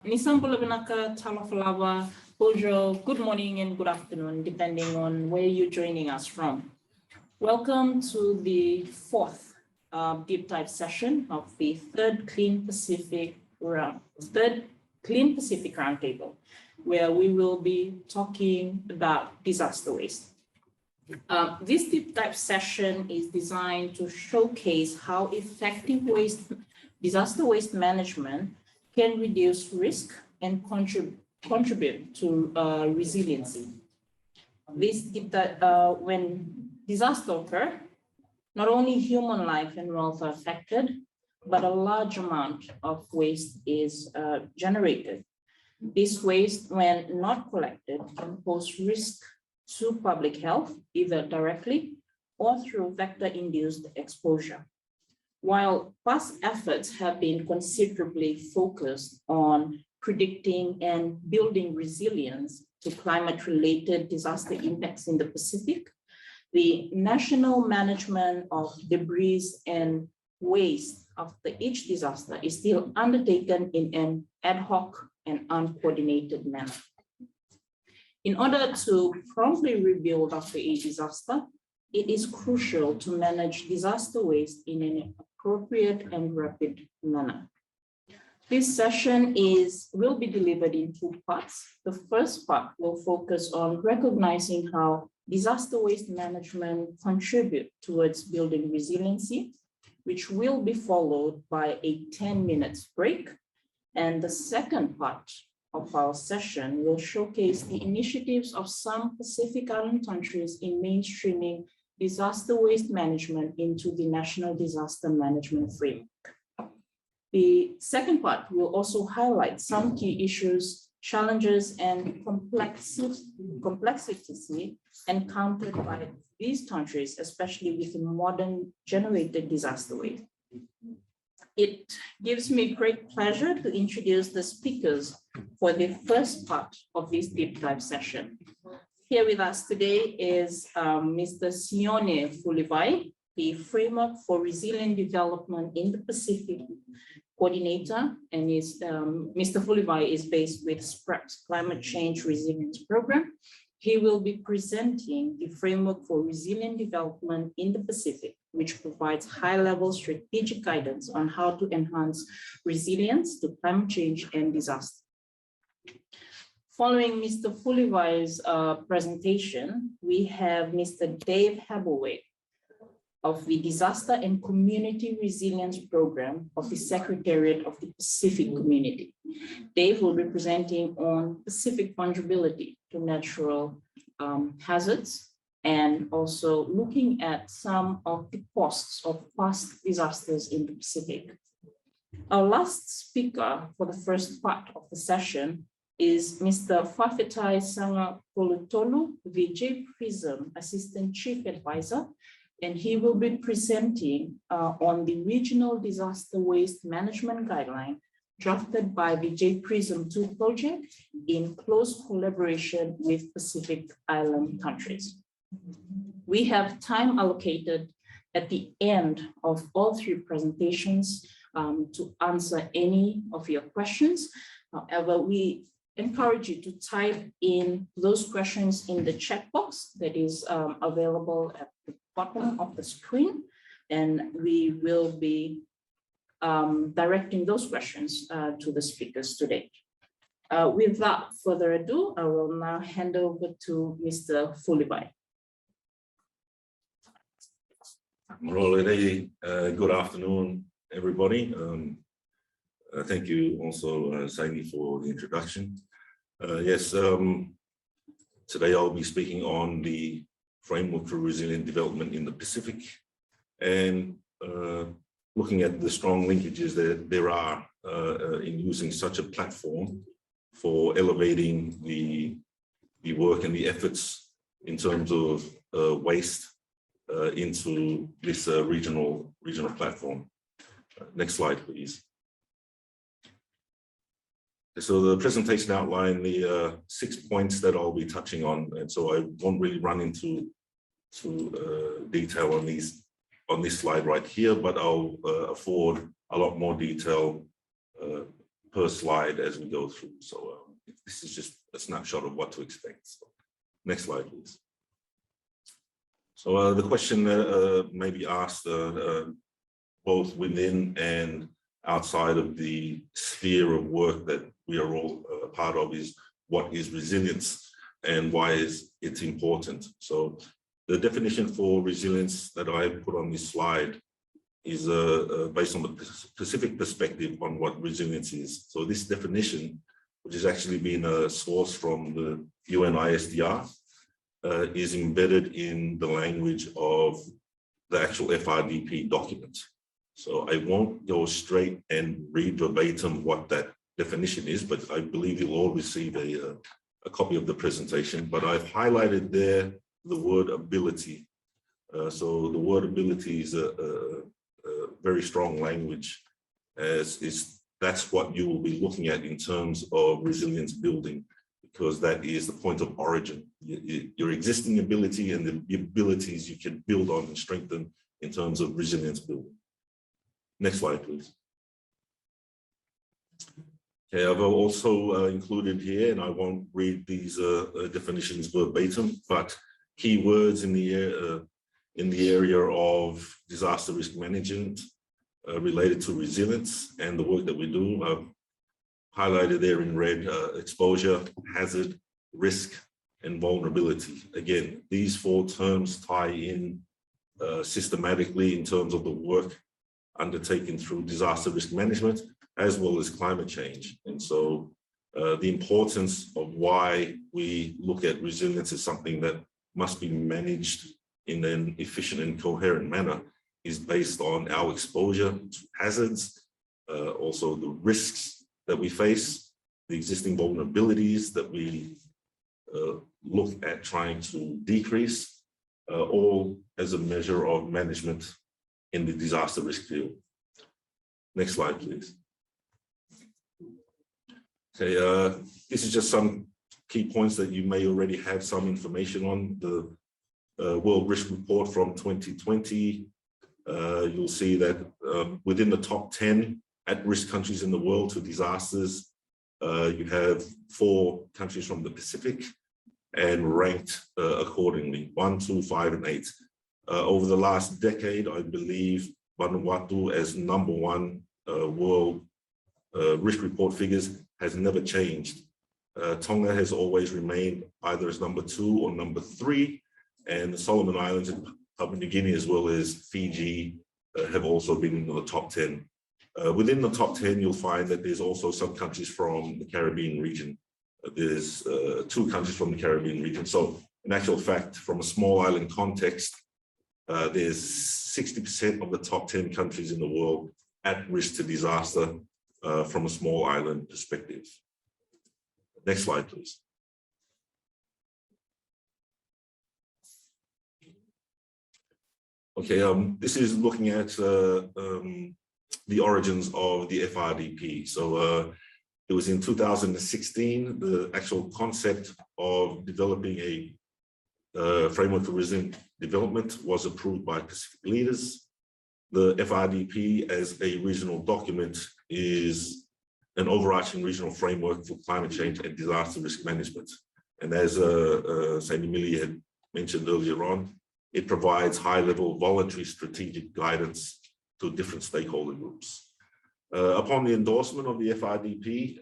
Nisambulabinaka, Talafalawa, Bojo, good morning and good afternoon, depending on where you're joining us from. Welcome to the fourth deep dive session of the third Clean Pacific Roundtable, where we will be talking about disaster waste. This deep dive session is designed to showcase how effective disaster waste management can reduce risk and contribute to resiliency. When disaster occurs, not only human life and wealth are affected, but a large amount of waste is generated. This waste, when not collected, can pose risk to public health, either directly or through vector-induced exposure. While past efforts have been considerably focused on predicting and building resilience to climate-related disaster impacts in the Pacific, the national management of debris and waste after each disaster is still undertaken in an ad hoc and uncoordinated manner. In order to promptly rebuild after a disaster, it is crucial to manage disaster waste in an appropriate and rapid manner. This session will be delivered in two parts. The first part will focus on recognizing how disaster waste management contribute towards building resiliency, which will be followed by a 10-minute break. And the second part of our session will showcase the initiatives of some Pacific Island countries in mainstreaming disaster waste management into the National Disaster Management Framework. The second part will also highlight some key issues, challenges, and complexity encountered by these countries, especially with modern generated disaster waste. It gives me great pleasure to introduce the speakers for the first part of this deep dive session. Here with us today is Mr. Sione Fulivai, the Framework for Resilient Development in the Pacific coordinator, and Mr. Fulivai is based with SPREP's Climate Change Resilience Program. He will be presenting the Framework for Resilient Development in the Pacific, which provides high-level strategic guidance on how to enhance resilience to climate change and disaster. Following Mr. Fulivai's presentation, we have Mr. Dave Habaway of the Disaster and Community Resilience Program of the Secretariat of the Pacific Community. Dave will be presenting on Pacific vulnerability to natural hazards and also looking at some of the costs of past disasters in the Pacific. Our last speaker for the first part of the session is Mr. Fafetai Sanga Polutolu, the J-PRISM Assistant Chief Advisor, and he will be presenting on the Regional Disaster Waste Management Guideline drafted by the J-PRISM 2 project in close collaboration with Pacific Island countries. We have time allocated at the end of all three presentations to answer any of your questions. However, we encourage you to type in those questions in the chat box that is available at the bottom of the screen, and we will be directing those questions to the speakers today. Without further ado, I will now hand over to Mr. Fulivai. Good afternoon, everybody. Thank you also, Saini, for the introduction. Today I'll be speaking on the Framework for Resilient Development in the Pacific and looking at the strong linkages that there are in using such a platform for elevating the work and the efforts in terms of waste into this regional platform. Next slide, please. So the presentation outlined the 6 points that I'll be touching on, and so I won't really run into detail on this slide right here, but I'll afford a lot more detail per slide as we go through. So this is just a snapshot of what to expect. So, next slide, please. So the question may be asked both within and outside of the sphere of work that we are all a part of is what is resilience and why is it important. So the definition for resilience that I put on this slide is based on the specific perspective on what resilience is. So this definition, which has actually been sourced from the UNISDR, is embedded in the language of the actual FRDP document. So I won't go straight and read verbatim what that definition is, but I believe you'll all receive a copy of the presentation. But I've highlighted there the word ability. So the word ability is a very strong language, as that's what you will be looking at in terms of resilience building, because that is the point of origin. Your existing ability and the abilities you can build on and strengthen in terms of resilience building. Next slide, please. Okay, I've also included here, and I won't read these definitions verbatim, but key words in the area of disaster risk management related to resilience and the work that we do. Highlighted there in red: exposure, hazard, risk, and vulnerability. Again, these four terms tie in systematically in terms of the work undertaken through disaster risk management, as well as climate change. And so the importance of why we look at resilience as something that must be managed in an efficient and coherent manner is based on our exposure to hazards, also the risks that we face, the existing vulnerabilities that we look at trying to decrease, all as a measure of management in the disaster risk field. Next slide, please. Okay, this is just some key points that you may already have some information on. The World Risk Report from 2020, you'll see that within the top 10 at-risk countries in the world to disasters, you have 4 countries from the Pacific and ranked accordingly, 1, 2, 5, and 8. Over the last decade, I believe Vanuatu as #1 world risk report figures has never changed. Tonga has always remained either as #2 or #3, and the Solomon Islands and Papua New Guinea, as well as Fiji, have also been in the top 10. Within the top 10, you'll find that there's also some countries from the Caribbean region. There's 2 countries from the Caribbean region. So in actual fact, from a small island context, there's 60% of the top 10 countries in the world at risk to disaster from a small island perspective. Next slide, please. Okay, this is looking at the origins of the FRDP. So it was in 2016, the actual concept of developing a framework for resilient development was approved by Pacific leaders. The FRDP as a regional document is an overarching regional framework for climate change and disaster risk management. And as Sandy Millie had mentioned earlier on, it provides high-level voluntary strategic guidance to different stakeholder groups. Upon the endorsement of the FRDP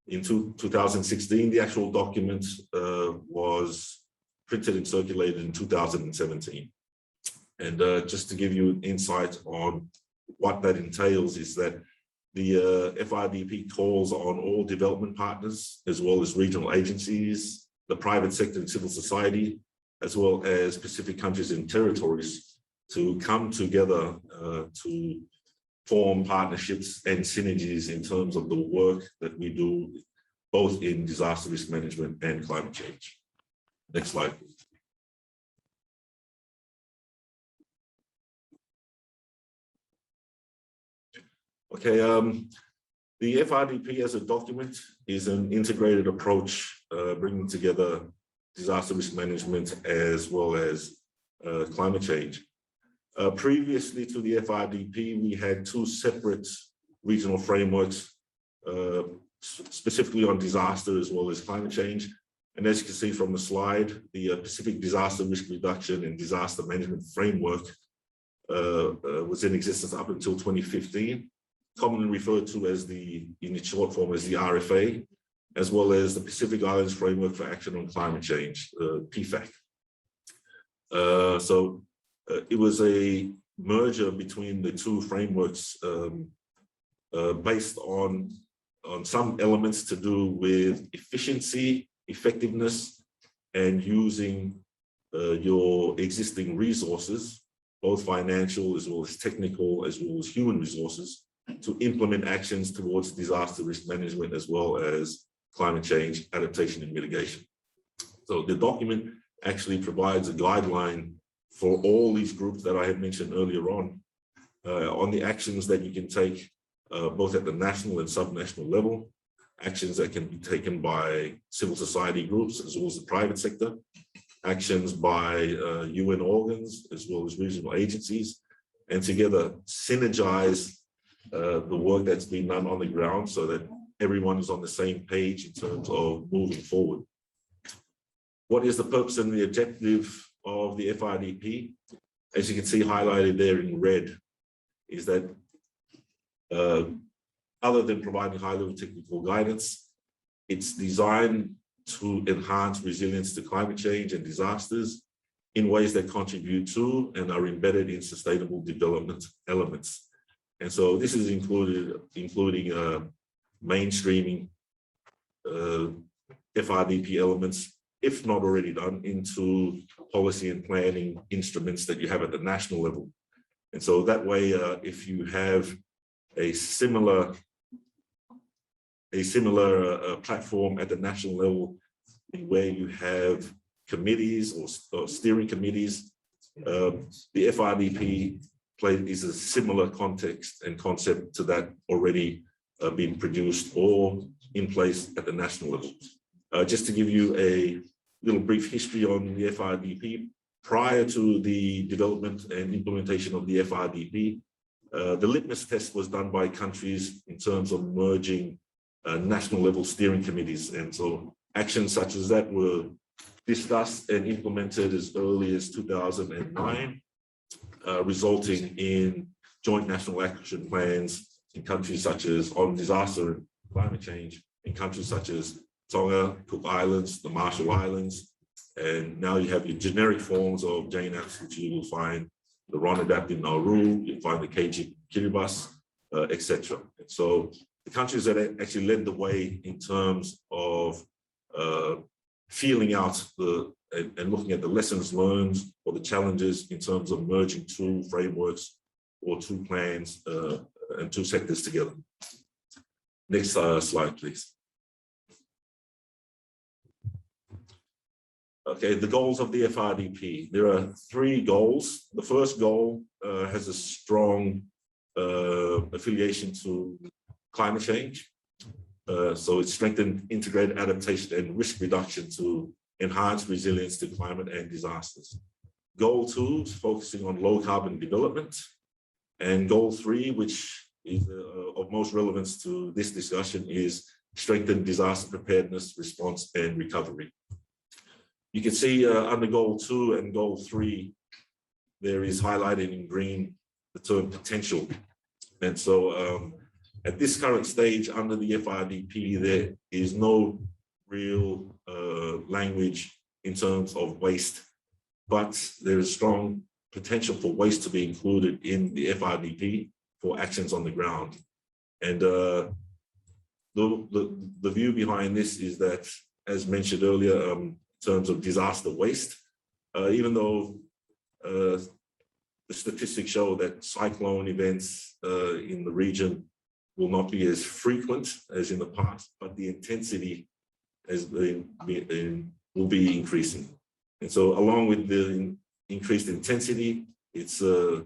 in 2016, the actual document was printed and circulated in 2017. And just to give you an insight on what that entails is that the FRDP calls on all development partners, as well as regional agencies, the private sector and civil society, as well as Pacific countries and territories to come together to form partnerships and synergies in terms of the work that we do, both in disaster risk management and climate change. Next slide, please. Okay, the FRDP as a document is an integrated approach, bringing together disaster risk management as well as climate change. Previously to the FRDP, we had 2 separate regional frameworks specifically on disaster as well as climate change. And as you can see from the slide, the Pacific Disaster Risk Reduction and Disaster Management Framework was in existence up until 2015, commonly referred to as in its short form as the RFA, as well as the Pacific Islands Framework for Action on Climate Change, PFAC. It was a merger between the two frameworks based on some elements to do with efficiency, effectiveness, and using your existing resources, both financial as well as technical, as well as human resources, to implement actions towards disaster risk management as well as climate change adaptation and mitigation. So the document actually provides a guideline for all these groups that I had mentioned earlier on the actions that you can take both at the national and subnational level, actions that can be taken by civil society groups as well as the private sector, actions by UN organs as well as regional agencies, and together synergize the work that's been done on the ground so that everyone is on the same page in terms of moving forward. What is the purpose and the objective of the FRDP? As you can see highlighted there in red, is that other than providing high-level technical guidance, it's designed to enhance resilience to climate change and disasters in ways that contribute to and are embedded in sustainable development elements. And so this is including mainstreaming FRDP elements, if not already done, into policy and planning instruments that you have at the national level. And so that way, if you have a similar platform at the national level where you have committees or steering committees, the FRDP is a similar context and concept to that already being produced or in place at the national level. Just to give you a little brief history on the FRDP, prior to the development and implementation of the FRDP, the litmus test was done by countries in terms of merging national level steering committees. And so actions such as that were discussed and implemented as early as 2009, resulting in joint national action plans in countries such as on disaster and climate change, in countries such as Tonga, Cook Islands, the Marshall Islands, and now you have your generic forms of JNAPs, which you will find the Ronadapt in Nauru, you'll find the KG Kiribati, etc. So the countries that actually led the way in terms of feeling out and looking at the lessons learned or the challenges in terms of merging two frameworks or two plans and two sectors together. Next slide, please. Okay, the goals of the FRDP. There are 3 goals. The first goal has a strong affiliation to climate change. So it's strengthened integrated adaptation and risk reduction to enhance resilience to climate and disasters. Goal 2 is focusing on low carbon development. And goal 3, which is of most relevance to this discussion, is strengthen disaster preparedness, response, and recovery. You can see under goal 2 and goal 3, there is highlighted in green the term potential. And so at this current stage under the FRDP, there is no real language in terms of waste, but there is strong potential for waste to be included in the FRDP for actions on the ground. And the view behind this is that, as mentioned earlier, in terms of disaster waste, even though the statistics show that cyclone events in the region will not be as frequent as in the past, but the intensity will be increasing. And so along with the increased intensity, it's, I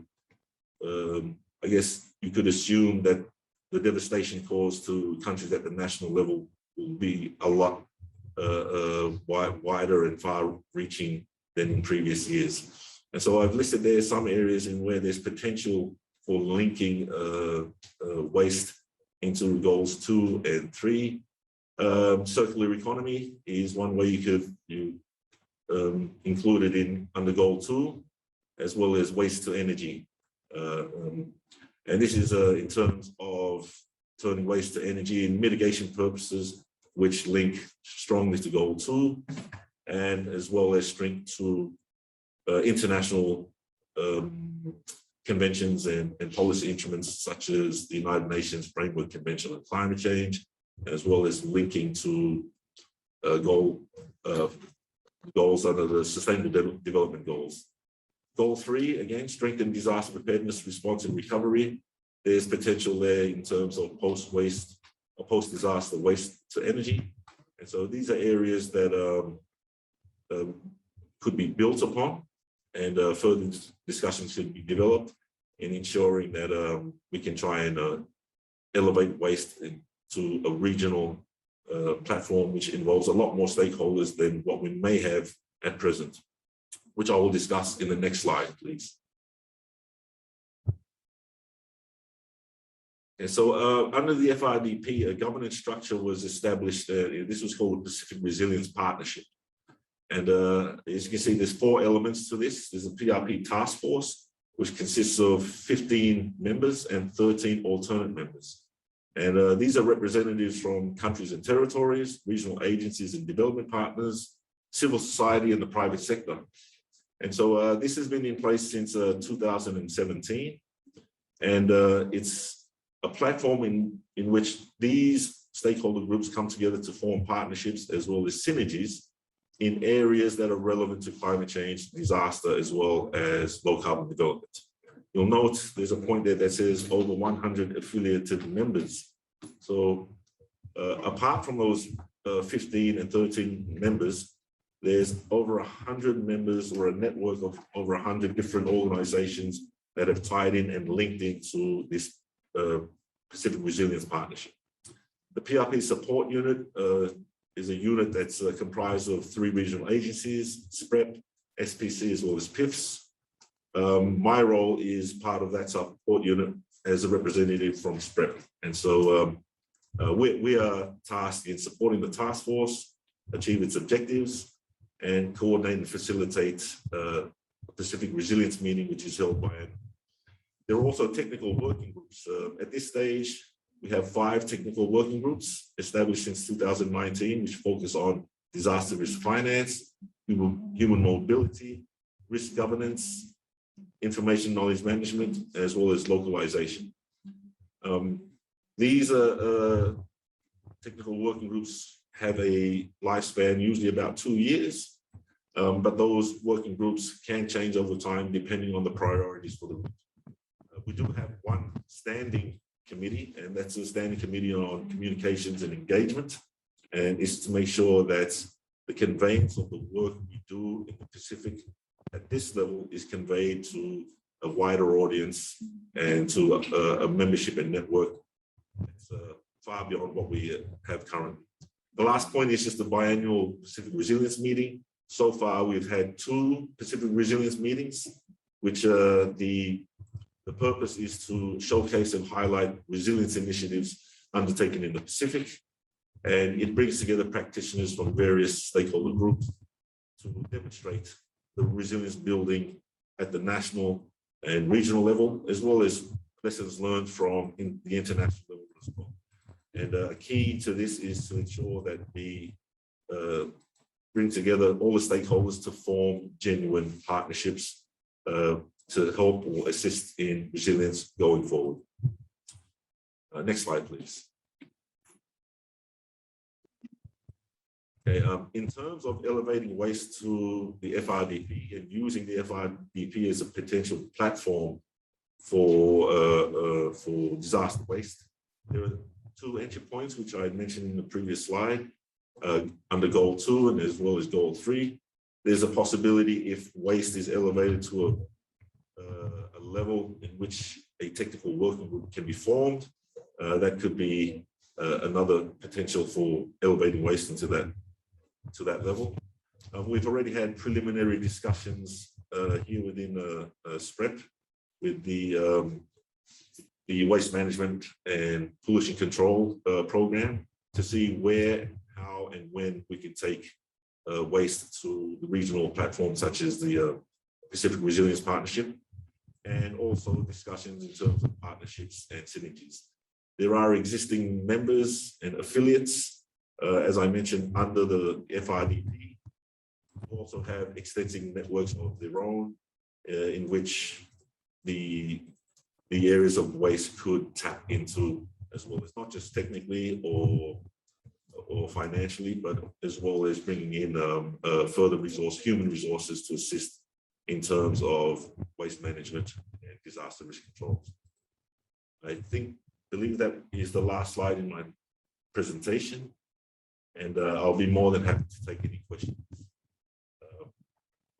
guess you could assume that the devastation caused to countries at the national level will be a lot wider and far-reaching than in previous years. And so I've listed there some areas in where there's potential for linking waste into goals 2 and 3. Circular economy is one way you include it in under goal 2, as well as waste to energy. And this is in terms of turning waste to energy in mitigation purposes, which link strongly to goal 2, and as well as link to international conventions and policy instruments such as the United Nations Framework Convention on Climate Change, as well as linking to goals under the Sustainable Development Goals. Goal 3, again, strengthen disaster preparedness, response and recovery. There's potential there in terms of post-waste or post-disaster waste to energy. And so these are areas that could be built upon, and further discussions should be developed in ensuring that we can try and elevate waste into a regional platform, which involves a lot more stakeholders than what we may have at present, which I will discuss in the next slide, please. And so under the FRDP, a governance structure was established. This was called the Pacific Resilience Partnership. And as you can see, there's 4 elements to this. There's a PRP task force, which consists of 15 members and 13 alternate members. And these are representatives from countries and territories, regional agencies and development partners, civil society and the private sector. And so this has been in place since 2017. And it's a platform in which these stakeholder groups come together to form partnerships as well as synergies in areas that are relevant to climate change, disaster, as well as low carbon development. You'll note there's a point there that says over 100 affiliated members. So apart from those 15 and 13 members, there's over 100 members or a network of over 100 different organizations that have tied in and linked into this Pacific Resilience Partnership. The PRP support unit is a unit that's comprised of 3 regional agencies, SPREP, SPC, as well as PIFs. My role is part of that support unit as a representative from SPREP. And so we are tasked in supporting the task force, achieve its objectives, and coordinate and facilitate a Pacific Resilience meeting, which is held by There are also technical working groups. At this stage, we have 5 technical working groups established since 2019, which focus on disaster risk finance, human mobility, risk governance, information knowledge management, as well as localization. These technical working groups have a lifespan, usually about 2 years, but those working groups can change over time depending on the priorities for the group. We do have one standing committee, and that's a standing committee on communications and engagement, and it's to make sure that the conveyance of the work we do in the Pacific at this level is conveyed to a wider audience and to a membership and network that's far beyond what we have currently. The last point is just the biannual Pacific Resilience meeting. So far, we've had 2 Pacific Resilience meetings, which the purpose is to showcase and highlight resilience initiatives undertaken in the Pacific, and it brings together practitioners from various stakeholder groups to demonstrate the resilience building at the national and regional level, as well as lessons learned from the international level as well. And a key to this is to ensure that we bring together all the stakeholders to form genuine partnerships to help or assist in resilience going forward. Next slide, please. Okay, in terms of elevating waste to the FRDP and using the FRDP as a potential platform for disaster waste, there are 2 entry points which I mentioned in the previous slide. Under goal 2 and as well as goal 3, there's a possibility if waste is elevated to a level in which a technical working group can be formed, that could be another potential for elevating waste into that level. We've already had preliminary discussions here within SPREP with the the waste management and pollution control program to see where, how, and when we can take waste to the regional platforms such as the Pacific Resilience Partnership, and also discussions in terms of partnerships and synergies. There are existing members and affiliates, as I mentioned, under the FRDP, who also have extensive networks of their own, in which the areas of waste could tap into as well. It's not just technically or financially, but as well as bringing in further human resources to assist in terms of waste management and disaster risk controls. I believe that is the last slide in my presentation, and I'll be more than happy to take any questions.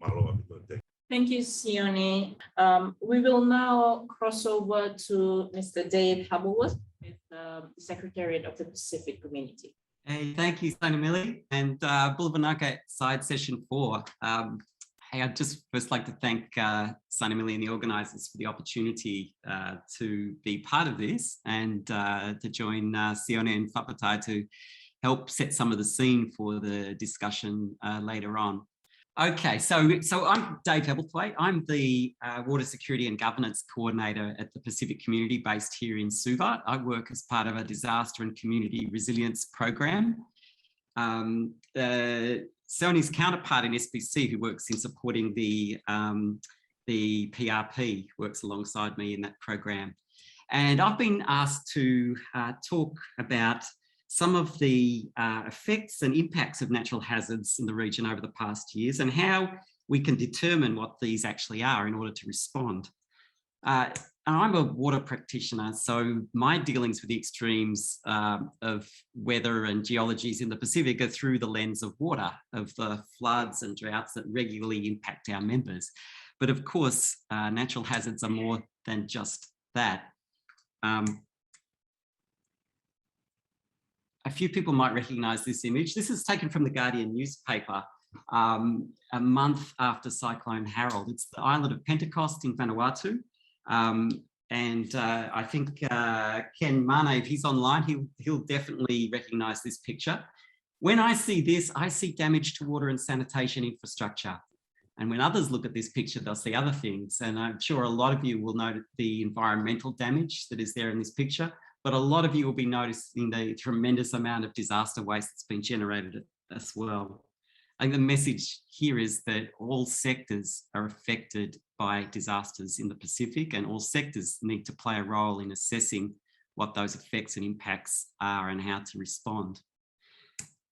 Marlo, thank you, Sione. We will now cross over to Mr. Dave Haberworth with the Secretariat of the Pacific Community. Hey, thank you, Sonamili, and Bulvanaka Side Session 4. Hey, I'd just first like to thank Sonamili and the organisers for the opportunity to be part of this and to join Sione and Whapatai to help set some of the scene for the discussion later on. Okay, so I'm Dave Hebblethwaite. I'm the Water Security and Governance Coordinator at the Pacific Community based here in Suvat. I work as part of a disaster and community resilience program. Sony's counterpart in SBC, who works in supporting the PRP, works alongside me in that program. And I've been asked to talk about some of the effects and impacts of natural hazards in the region over the past years and how we can determine what these actually are in order to respond. I'm a water practitioner, so my dealings with the extremes of weather and geologies in the Pacific are through the lens of water, of the floods and droughts that regularly impact our members. But of course, natural hazards are more than just that. A few people might recognise this image. This is taken from the Guardian newspaper a month after Cyclone Harold. It's the island of Pentecost in Vanuatu. And I think Ken Mane, if he's online, he'll definitely recognise this picture. When I see this, I see damage to water and sanitation infrastructure. And when others look at this picture, they'll see other things. And I'm sure a lot of you will note the environmental damage that is there in this picture, but a lot of you will be noticing the tremendous amount of disaster waste that's been generated as well. I think the message here is that all sectors are affected by disasters in the Pacific, and all sectors need to play a role in assessing what those effects and impacts are and how to respond.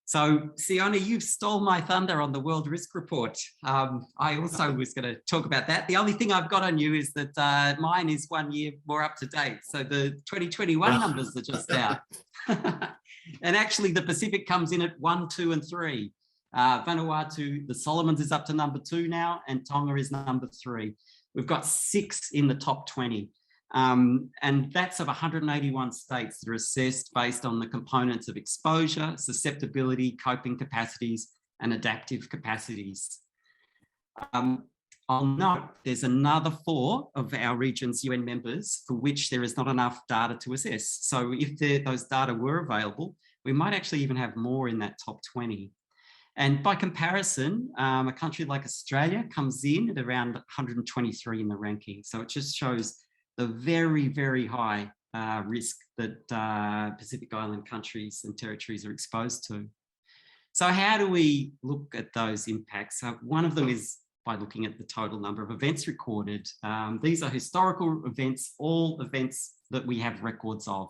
So, Sione, you've stole my thunder on the World Risk Report. I also was going to talk about that. The only thing I've got on you is that mine is 1 year more up to date. So the 2021 numbers are just out. And actually the Pacific comes in at 1, 2, and 3. Vanuatu, the Solomons is up to number 2 now, and Tonga is number 3. We've got 6 in the top 20. And that's of 181 states that are assessed based on the components of exposure, susceptibility, coping capacities, and adaptive capacities. I'll note there's another 4 of our region's UN members for which there is not enough data to assess. So if those data were available, we might actually even have more in that top 20. And by comparison, a country like Australia comes in at around 123 in the ranking. So it just shows the very, very high risk that Pacific Island countries and territories are exposed to. So how do we look at those impacts? One of them is by looking at the total number of events recorded. These are historical events, all events that we have records of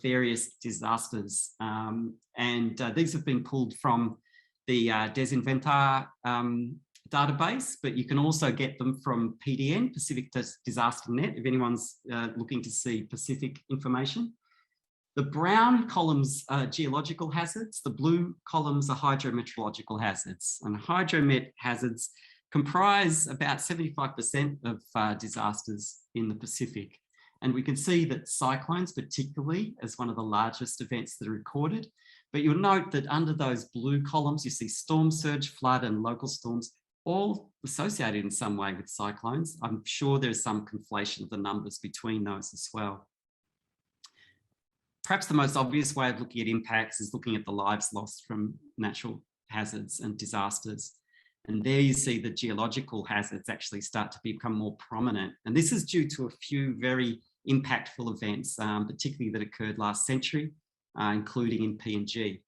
various disasters. And these have been pulled from the Desinventar database, but you can also get them from PDN, Pacific Disaster Net, if anyone's looking to see Pacific information. The brown columns are geological hazards, the blue columns are hydrometeorological hazards, and hydromet hazards comprise about 75% of disasters in the Pacific. And we can see that cyclones, particularly, as one of the largest events that are recorded. But you'll note that under those blue columns, you see storm surge, flood, and local storms, all associated in some way with cyclones. I'm sure there's some conflation of the numbers between those as well. Perhaps the most obvious way of looking at impacts is looking at the lives lost from natural hazards and disasters. And there you see the geological hazards actually start to become more prominent. And this is due to a few very impactful events, particularly that occurred last century, including in PNG.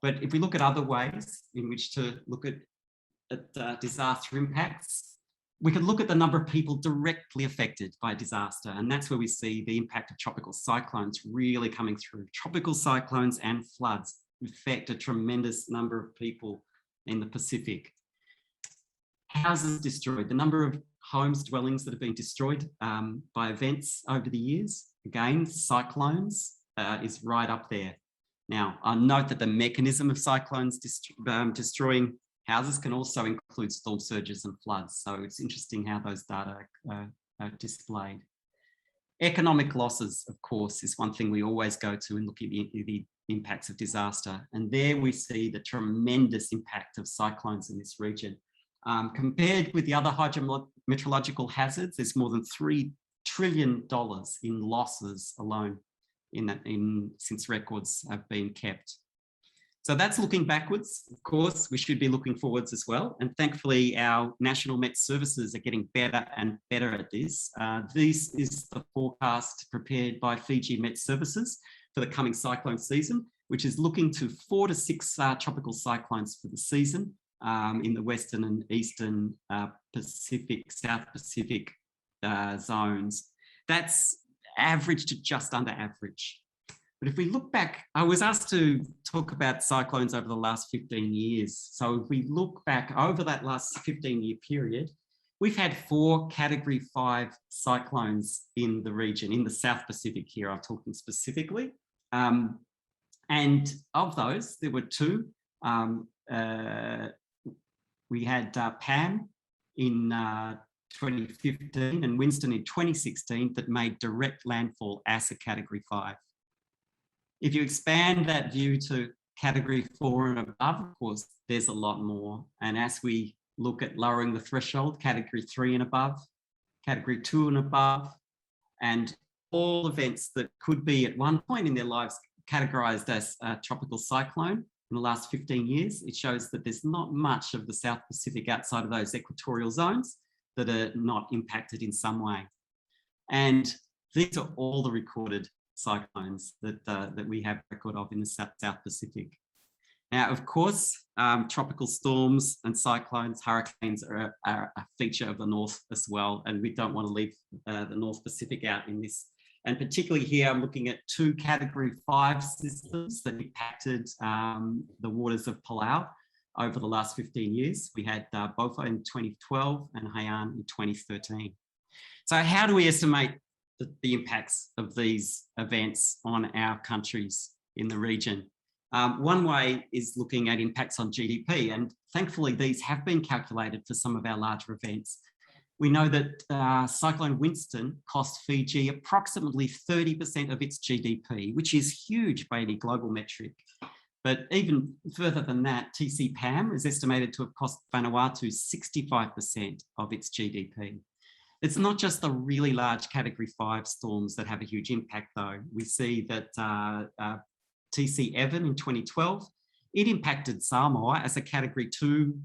But if we look at other ways in which to look at disaster impacts, we can look at the number of people directly affected by disaster. And that's where we see the impact of tropical cyclones really coming through. Tropical cyclones and floods affect a tremendous number of people in the Pacific. Houses destroyed, the number of homes, dwellings that have been destroyed by events over the years. Again, cyclones is right up there. Now, I note that the mechanism of cyclones destroying houses can also include storm surges and floods. So it's interesting how those data are displayed. Economic losses, of course, is one thing we always go to and look at the impacts of disaster. And there we see the tremendous impact of cyclones in this region. Compared with the other hydrometeorological hazards, there's more than $3 trillion in losses alone since records have been kept. So that's looking backwards. Of course, we should be looking forwards as well. And thankfully, our national Met services are getting better and better at this. This is the forecast prepared by Fiji Met Services for the coming cyclone season, which is looking to 4 to 6 tropical cyclones for the season in the Western and Eastern Pacific, South Pacific zones. That's average to just under average. But if we look back, I was asked to talk about cyclones over the last 15 years. So if we look back over that last 15-year period, we've had 4 Category 5 cyclones in the region, in the South Pacific here, I'm talking specifically. And of those, there were 2. We had Pam in 2015 and Winston in 2016 that made direct landfall as a Category 5. If you expand that view to Category 4 and above, of course, there's a lot more. And as we look at lowering the threshold, Category 3 and above, Category 2 and above, and all events that could be at one point in their lives categorised as a tropical cyclone in the last 15 years, it shows that there's not much of the South Pacific outside of those equatorial zones that are not impacted in some way. And these are all the recorded cyclones that we have record of in the South Pacific. Now, of course, tropical storms and cyclones, hurricanes are a feature of the North as well, and we don't want to leave the North Pacific out in this. And particularly here, I'm looking at 2 Category 5 systems that impacted the waters of Palau over the last 15 years. We had Bofo in 2012 and Haiyan in 2013. So how do we estimate the impacts of these events on our countries in the region? One way is looking at impacts on GDP, and thankfully these have been calculated for some of our larger events. We know that Cyclone Winston cost Fiji approximately 30% of its GDP, which is huge by any global metric. But even further than that, TC Pam is estimated to have cost Vanuatu 65% of its GDP. It's not just the really large Category 5 storms that have a huge impact, though. We see that TC Evan in 2012, it impacted Samoa as a Category 2,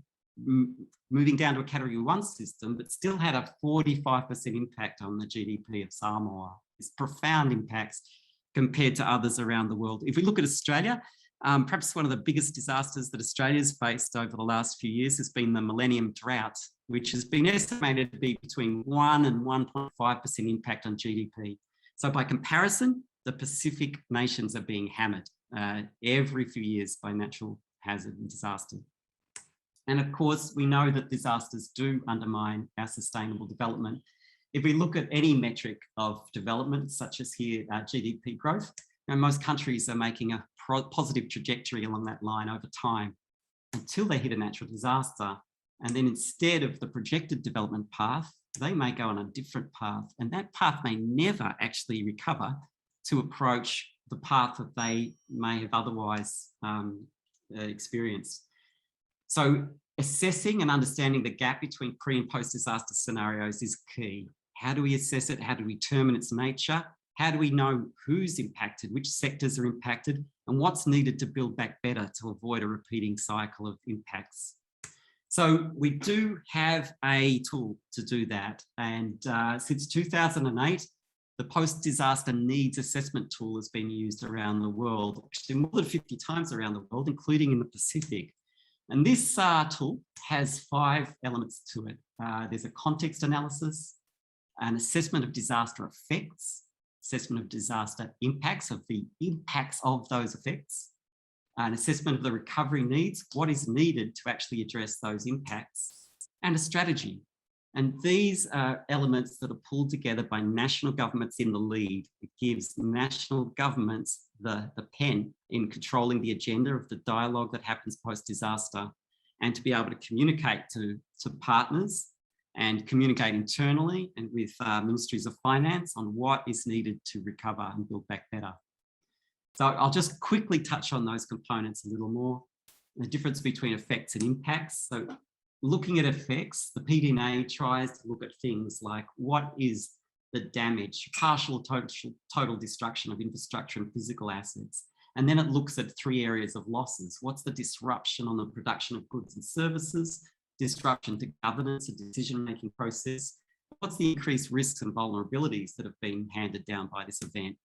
moving down to a Category 1 system, but still had a 45% impact on the GDP of Samoa. It's profound impacts compared to others around the world. If we look at Australia, perhaps one of the biggest disasters that Australia's faced over the last few years has been the Millennium Drought, which has been estimated to be between 1 and 1.5% impact on GDP. So by comparison, the Pacific nations are being hammered every few years by natural hazard and disaster. And of course, we know that disasters do undermine our sustainable development. If we look at any metric of development, such as here, GDP growth, most countries are making a positive trajectory along that line over time until they hit a natural disaster. And then instead of the projected development path, they may go on a different path, and that path may never actually recover to approach the path that they may have otherwise experienced. So assessing and understanding the gap between pre and post-disaster scenarios is key. How do we assess it? How do we determine its nature? How do we know who's impacted, which sectors are impacted, and what's needed to build back better to avoid a repeating cycle of impacts? So we do have a tool to do that. And since 2008, the post-disaster needs assessment tool has been used around the world, actually more than 50 times around the world, including in the Pacific. And this tool has 5 elements to it. There's a context analysis, an assessment of disaster effects, assessment of disaster impacts, of the impacts of those effects, an assessment of the recovery needs, what is needed to actually address those impacts, and a strategy. And these are elements that are pulled together by national governments in the lead. It gives national governments the pen in controlling the agenda of the dialogue that happens post-disaster, and to be able to communicate to partners and communicate internally and with ministries of finance on what is needed to recover and build back better. So I'll just quickly touch on those components a little more. The difference between effects and impacts. So looking at effects, the PDNA tries to look at things like what is the damage, partial total destruction of infrastructure and physical assets. And then it looks at 3 areas of losses. What's the disruption on the production of goods and services, disruption to governance and decision-making process? What's the increased risks and vulnerabilities that have been handed down by this event?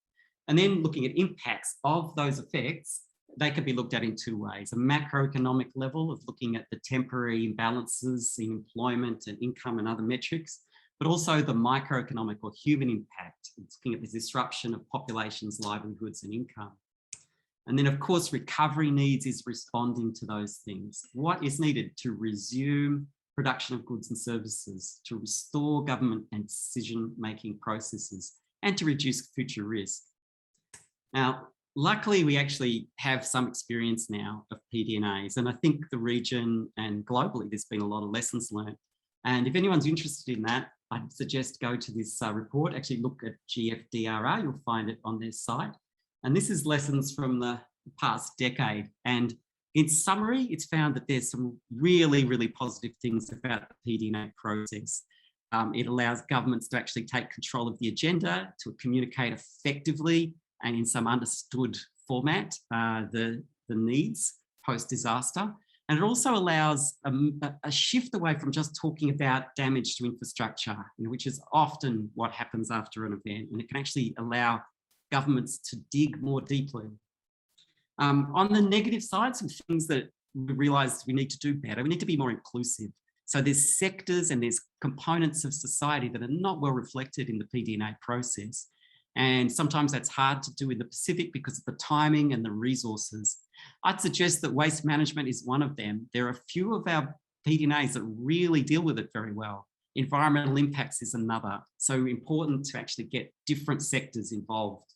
And then looking at impacts of those effects, they can be looked at in 2 ways. A macroeconomic level of looking at the temporary imbalances in employment and income and other metrics, but also the microeconomic or human impact. It's looking at the disruption of populations' livelihoods and income. And then of course, recovery needs is responding to those things. What is needed to resume production of goods and services, to restore government and decision-making processes, and to reduce future risk. Now, luckily, we actually have some experience now of PDNAs, and I think the region and globally, there's been a lot of lessons learned. And if anyone's interested in that, I'd suggest go to this report, actually look at GFDRR, you'll find it on their site. And this is lessons from the past decade. And in summary, it's found that there's some really, really positive things about the PDNA process. It allows governments to actually take control of the agenda, to communicate effectively and in some understood format, the needs post-disaster. And it also allows a shift away from just talking about damage to infrastructure, which is often what happens after an event. And it can actually allow governments to dig more deeply. On the negative side, some things that we realise we need to do better. We need to be more inclusive. So there's sectors and there's components of society that are not well reflected in the PDNA process. And sometimes that's hard to do in the Pacific because of the timing and the resources. I'd suggest that waste management is one of them. There are a few of our PDNAs that really deal with it very well. Environmental impacts is another. So important to actually get different sectors involved.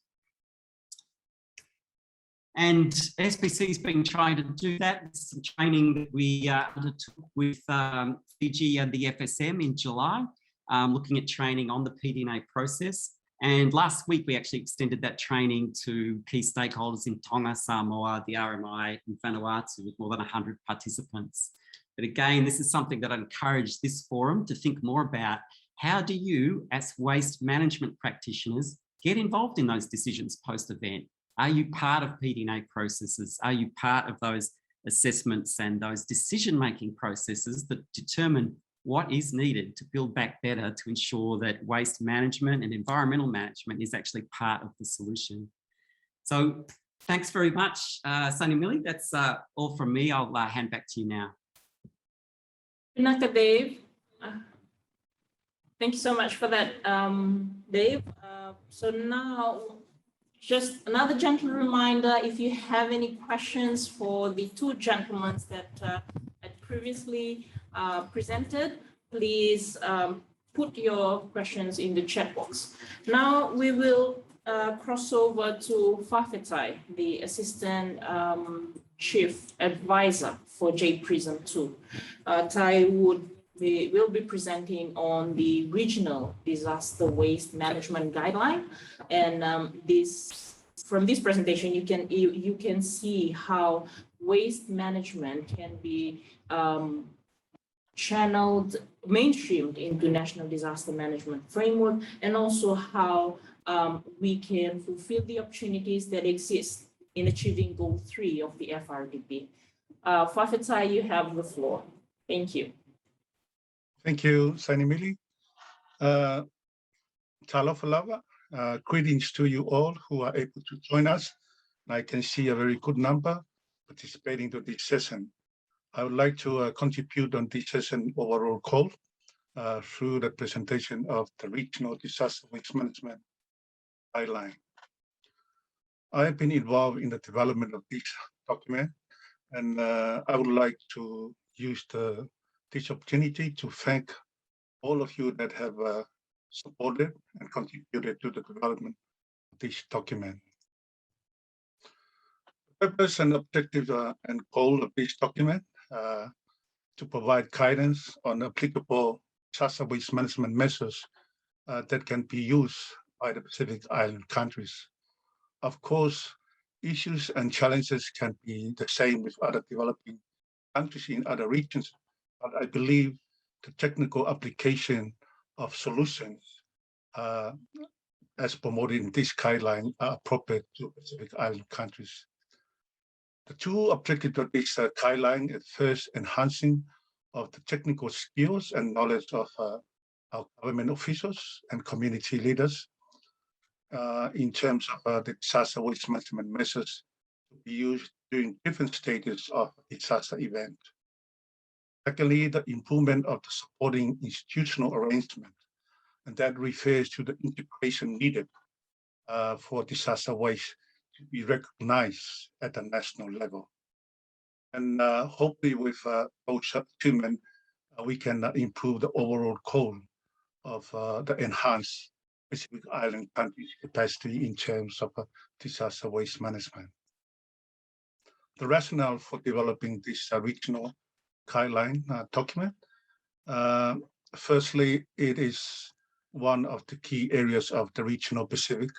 And SPC has been trying to do that. It's some training that we undertook with Fiji and the FSM in July, looking at training on the PDNA process. And last week, we actually extended that training to key stakeholders in Tonga, Samoa, the RMI, and Vanuatu with more than 100 participants. But again, this is something that I encourage this forum to think more about. How do you, as waste management practitioners, get involved in those decisions post-event? Are you part of PDNA processes? Are you part of those assessments and those decision-making processes that determine what is needed to build back better to ensure that waste management and environmental management is actually part of the solution? So thanks very much, Sunny Millie. That's all from me. I'll hand back to you now. Pinaka Dave. Thank you so much for that, Dave. So now, just another gentle reminder, if you have any questions for the 2 gentlemen that had previously presented, please put your questions in the chat box. Now we will cross over to Fafetai, the Assistant Chief Advisor for JPRISM 2. Tai will be presenting on the Regional Disaster Waste Management Guideline, and from this presentation you can see how waste management can be channeled, mainstreamed into National Disaster Management Framework, and also how we can fulfill the opportunities that exist in achieving goal 3 of the FRDP. Fafetai, you have the floor. Thank you. Thank you, Sanimili. Talofalava, greetings to you all who are able to join us. I can see a very good number participating to this session. I would like to contribute on this session overall call through the presentation of the Regional Disaster Risk Management Guideline. I have been involved in the development of this document, and I would like to use this opportunity to thank all of you that have supported and contributed to the development of this document. The purpose and objective and goal of this document to provide guidance on applicable disaster waste management measures that can be used by the Pacific Island countries. Of course, issues and challenges can be the same with other developing countries in other regions, but I believe the technical application of solutions as promoted in this guideline are appropriate to Pacific Island countries. The two objectives of this guideline is first enhancing of the technical skills and knowledge of our government officials and community leaders in terms of the disaster waste management measures to be used during different stages of disaster event. Secondly, the improvement of the supporting institutional arrangement, and that refers to the integration needed for disaster waste to be recognized at the national level. And hopefully with both achievement, we can improve the overall goal of the enhanced Pacific Island countries' capacity in terms of disaster waste management. The rationale for developing this regional guideline document, firstly, it is one of the key areas of the regional Pacific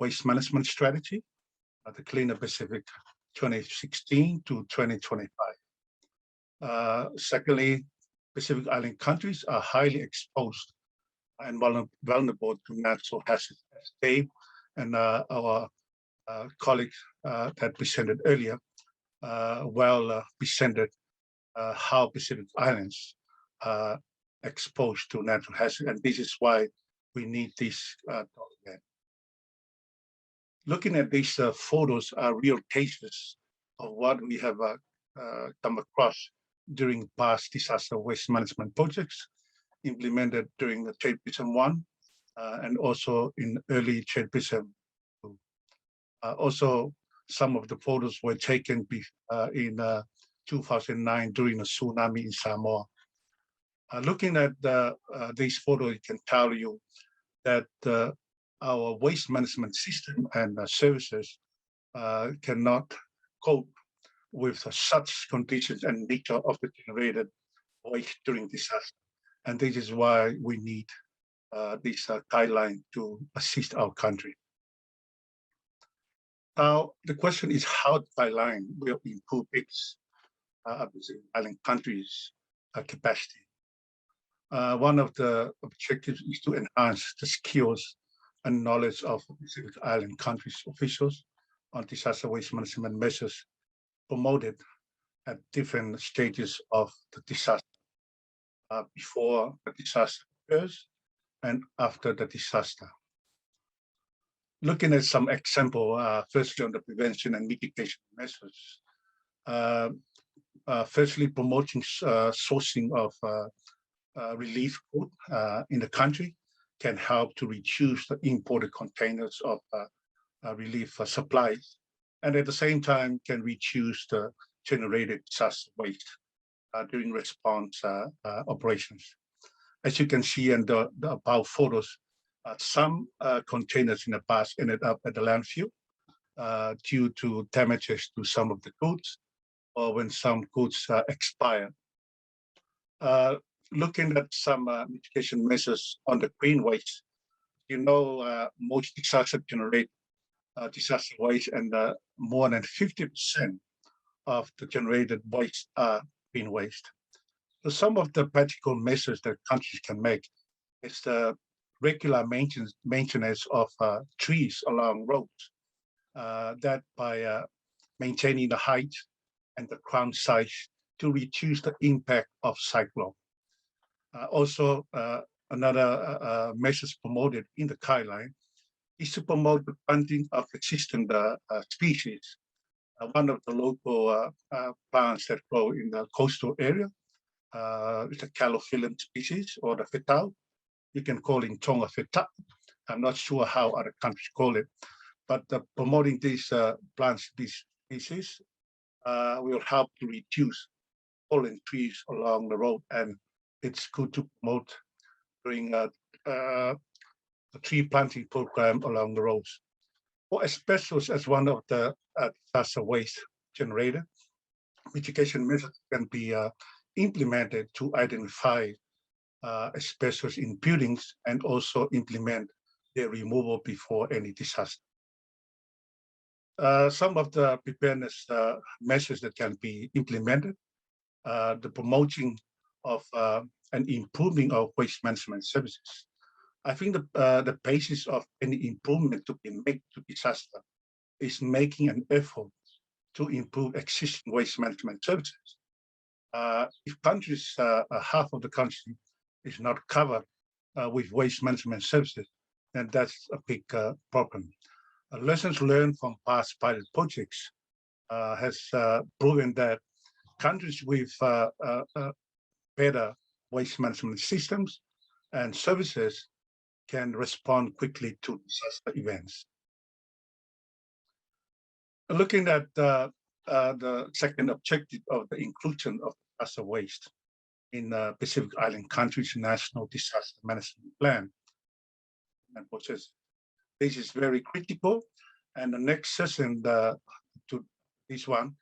waste management strategy, the Cleaner Pacific 2016 to 2025. Secondly, Pacific Island countries are highly exposed and vulnerable to natural hazards. As Dave and our colleagues that presented earlier presented how Pacific Islands are exposed to natural hazards, and this is why we need this document. Looking at these photos are real cases of what we have come across during past disaster waste management projects implemented during the Trade Prism 1 and also in early Trade Prism 2. Also, some of the photos were taken in 2009 during a tsunami in Samoa. Looking at these photos, it can tell you that our waste management system and services cannot cope with such conditions and nature of the generated waste during disaster. And this is why we need this guideline to assist our country. Now, the question is how the guideline will improve its island countries' capacity. One of the objectives is to enhance the skills and knowledge of Pacific Island countries' officials on disaster waste management measures promoted at different stages of the disaster, before the disaster occurs and after the disaster. Looking at some example, firstly on the prevention and mitigation measures. Firstly, promoting sourcing of relief food in the country can help to reduce the imported containers of relief supplies, and at the same time can reduce the generated disaster waste during response operations. As you can see in the above photos, some containers in the past ended up at the landfill due to damages to some of the goods or when some goods expire. Looking at some mitigation measures on the green waste, most disasters generate disaster waste, and more than 50% of the generated waste are green waste. So some of the practical measures that countries can make is the regular maintenance of trees along roads, that by maintaining the height and the crown size to reduce the impact of cyclone. Also, another measures promoted in the guideline is to promote the planting of existing species. One of the local plants that grow in the coastal area is a calophyllum species, or the fetau. You can call it Tonga feta. I'm not sure how other countries call it, but promoting these plants, these species, will help to reduce fallen trees along the road, and it's good to promote during the tree planting program along the roads. For asbestos as one of the disaster waste generator, mitigation measures can be implemented to identify asbestos in buildings and also implement their removal before any disaster. Some of the preparedness measures that can be implemented, the promoting of and improving of waste management services. I think the basis of any improvement to be made to disaster is making an effort to improve existing waste management services. If countries, half of the country is not covered with waste management services, then that's a big problem. Lessons learned from past pilot projects has proven that countries with better waste management systems and services can respond quickly to disaster events. Looking at the second objective of the inclusion of disaster waste in Pacific Island countries' national disaster management plan and process. This is very critical. And the next session to this one,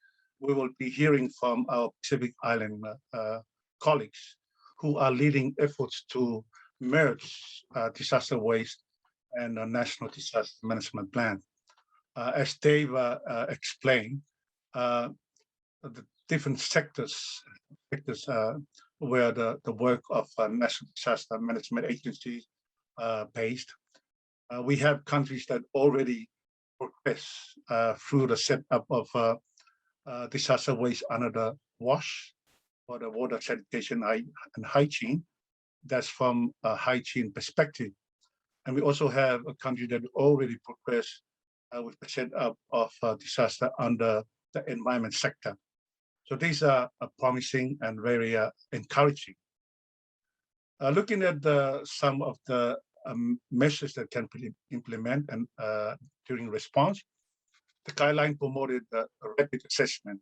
we will be hearing from our Pacific Island colleagues who are leading efforts to merge disaster waste and a national disaster management plan. As Dave explained, the different sectors where the work of national disaster management agencies based. We have countries that already progress through the setup of disaster waste under the WASH, or the water sanitation and hygiene. That's from a hygiene perspective. And we also have a country that already progressed with the setup of disaster under the environment sector. So these are promising and very encouraging. Looking at some of the measures that can be implemented and during response, the guideline promoted a rapid assessment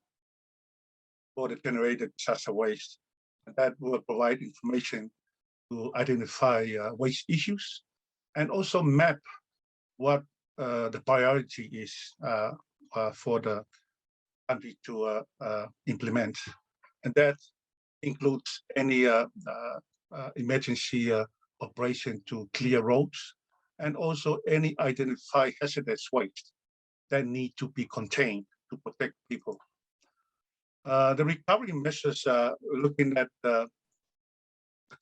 for the generated disaster waste, and that will provide information to identify waste issues and also map what the priority is for the country to implement. And that includes any emergency operation to clear roads, and also any identified hazardous waste that need to be contained to protect people. The recovery measures, looking at the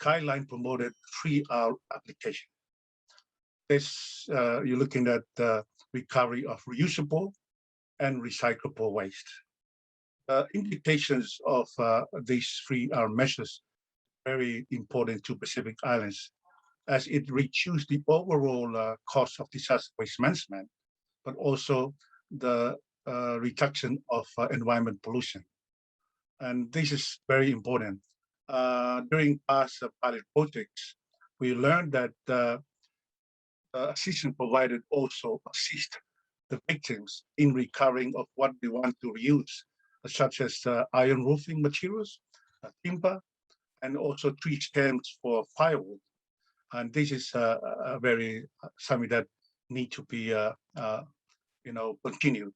guideline promoted 3R application. This, you're looking at the recovery of reusable and recyclable waste. Implications of these 3R measures very important to Pacific Islands, as it reduces the overall cost of disaster waste management, but also the reduction of environment pollution. And this is very important. During past pilot projects, we learned that assistance provided also assist the victims in recovering of what they want to reuse, such as iron roofing materials, timber, and also tree stems for firewood. And this is very something that need to be continued.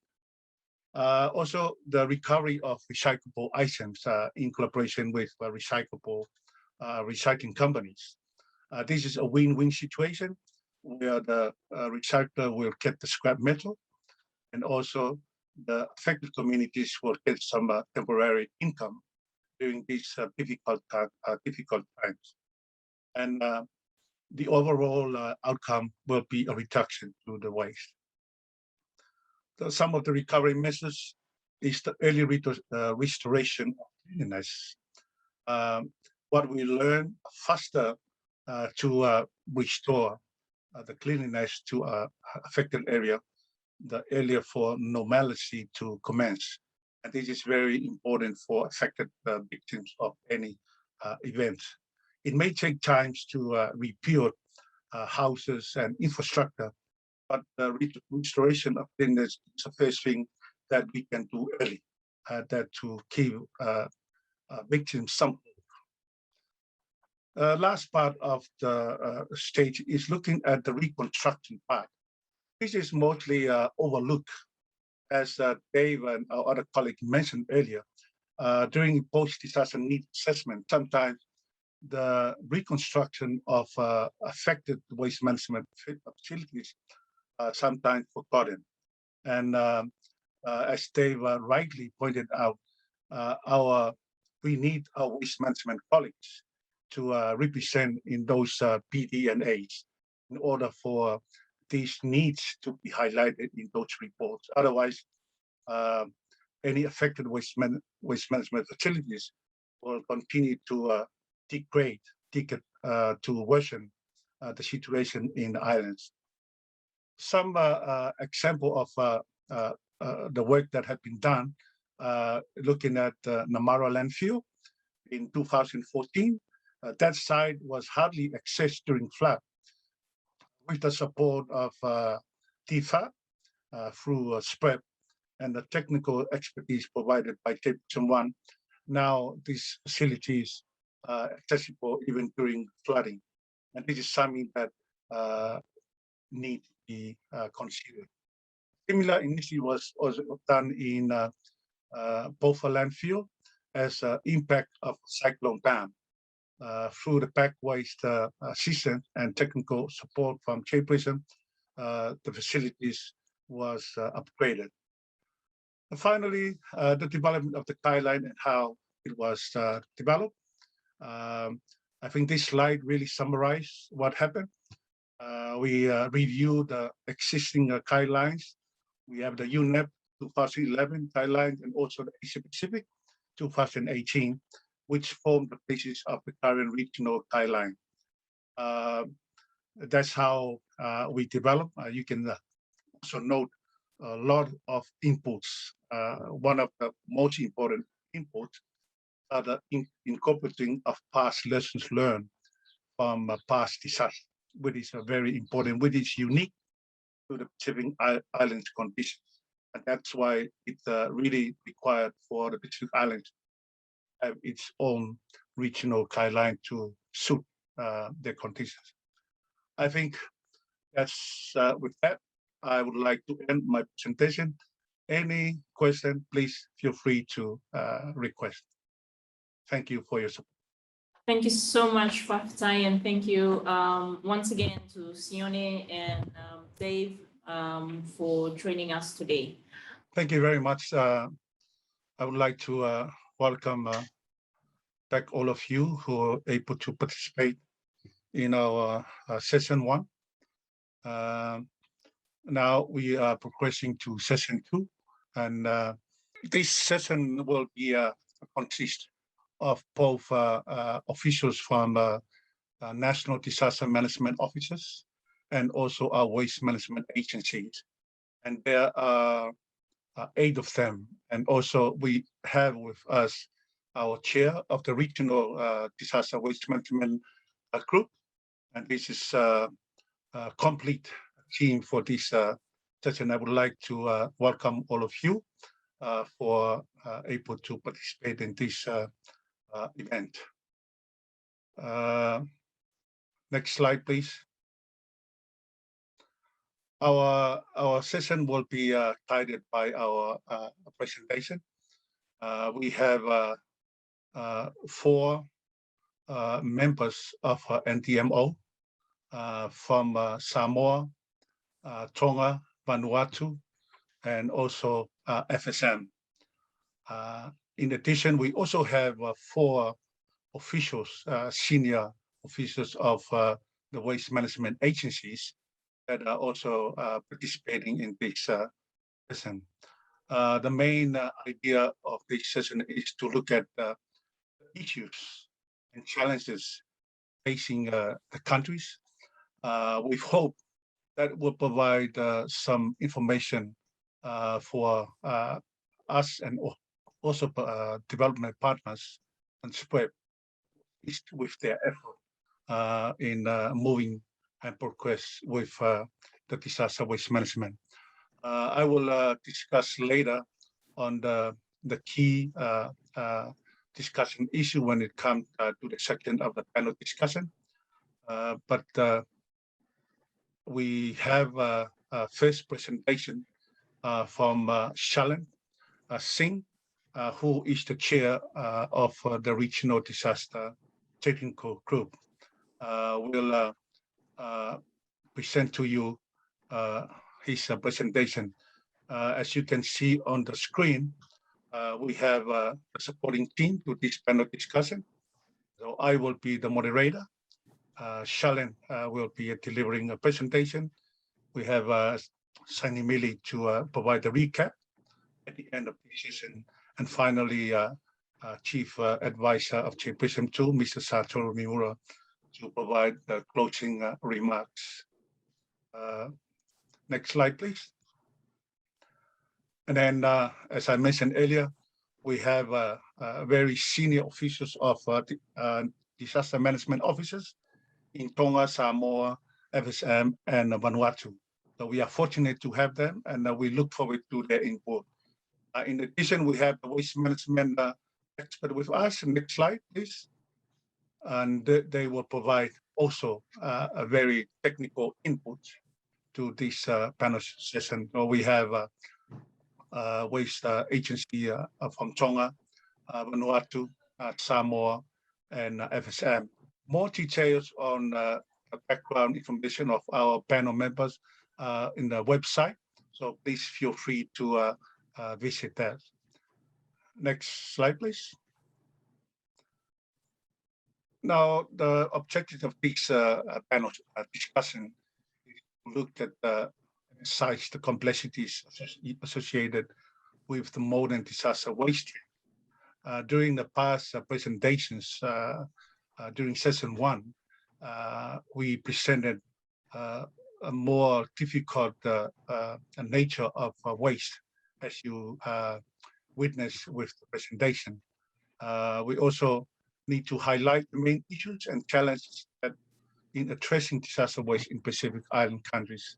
Also, the recovery of recyclable items in collaboration with recycling companies. This is a win-win situation where the recycler will get the scrap metal, and also the affected communities will get some temporary income during these difficult times. And the overall outcome will be a reduction to the waste. So some of the recovery measures is the early restoration of cleanliness. What we learn faster to restore the cleanliness to affected area, the earlier for normalcy to commence. And this is very important for affected victims of any event. It may take time to rebuild houses and infrastructure, but the restoration of cleanliness is the first thing that we can do early, that to give victims some. Last part of the stage is looking at the reconstruction part. This is mostly overlooked, as Dave and our other colleague mentioned earlier. During post-disaster need assessment, sometimes the reconstruction of affected waste management facilities are sometimes forgotten. And as Dave rightly pointed out, we need our waste management colleagues to represent in those PDNAs in order for these needs to be highlighted in those reports. Otherwise, any affected waste management facilities will continue to degrade, to worsen the situation in the islands. Some example of the work that had been done, looking at Namara landfill in 2014. That site was hardly accessed during flood. With the support of TIFA through SPREP and the technical expertise provided by Captain One, now these facilities are accessible even during flooding. And this is something that need to be considered. Similar initiative was also done in Bofa landfill as impact of Cyclone dam. Through the pack waste system and technical support from Chairperson, the facilities was upgraded. And finally, the development of the guideline and how it was developed. I think this slide really summarizes what happened. We reviewed the existing guidelines. We have the UNEP 2011 guidelines and also the Asia Pacific 2018, which form the basis of the current regional guideline. That's how we develop. You can also note a lot of inputs. One of the most important inputs are the incorporating of past lessons learned from past disasters, which is very important, which is unique to the Pacific Islands conditions. And that's why it's really required for the Pacific Islands to have its own regional guideline to suit their conditions. I think that's with that, I would like to end my presentation. Any question, please feel free to request. Thank you for your support. Thank you so much, Fafitai, and thank you once again to Sione and Dave for joining us today. Thank you very much. I would like to welcome back all of you who are able to participate in our session 1. Now we are progressing to session 2, and this session will be consist of both officials from National Disaster Management Offices and also our waste management agencies. And there are 8 of them. And also we have with us our chair of the regional disaster waste management group. And this is a complete team for this session. I would like to welcome all of you for able to participate in this event. Next slide, please. Our session will be guided by our presentation. We have 4 members of NDMO from Samoa, Tonga, Vanuatu, and also FSM. In addition, we also have 4 officials, senior officials of the waste management agencies that are also participating in this session. The main idea of this session is to look at issues and challenges facing the countries. We hope that will provide some information for us and also development partners and spread with their effort in moving and progress with the disaster waste management. I will discuss later on the key discussion issue when it comes to the section of the panel discussion. But we have a first presentation from Shalan Singh, who is the chair of the Regional Disaster Technical Group. Will present to you his presentation. As you can see on the screen, we have a supporting team to this panel discussion. So I will be the moderator. Shalan will be delivering a presentation. We have Sunny Mili to provide the recap at the end of the session. And finally, Chief Advisor of Chairperson 2, Mr. Satoru Miura, to provide the closing remarks. Next slide, please. And then, as I mentioned earlier, we have very senior officials of disaster management officers in Tonga, Samoa, FSM, and Vanuatu. So we are fortunate to have them, and we look forward to their input. In addition, we have the waste management expert with us. Next slide, please. And they will provide also a very technical input to this panel session. So we have waste agency from Tonga, Vanuatu, Samoa, and FSM. More details on the background information of our panel members in the website. So please feel free to visit that. Next slide, please. Now, the objective of this panel discussion is to look at the size, the complexities associated with the modern disaster waste. During the past presentations, during session 1, we presented a more difficult nature of waste, as you witnessed with the presentation. We also need to highlight the main issues and challenges that in addressing disaster waste in Pacific Island countries.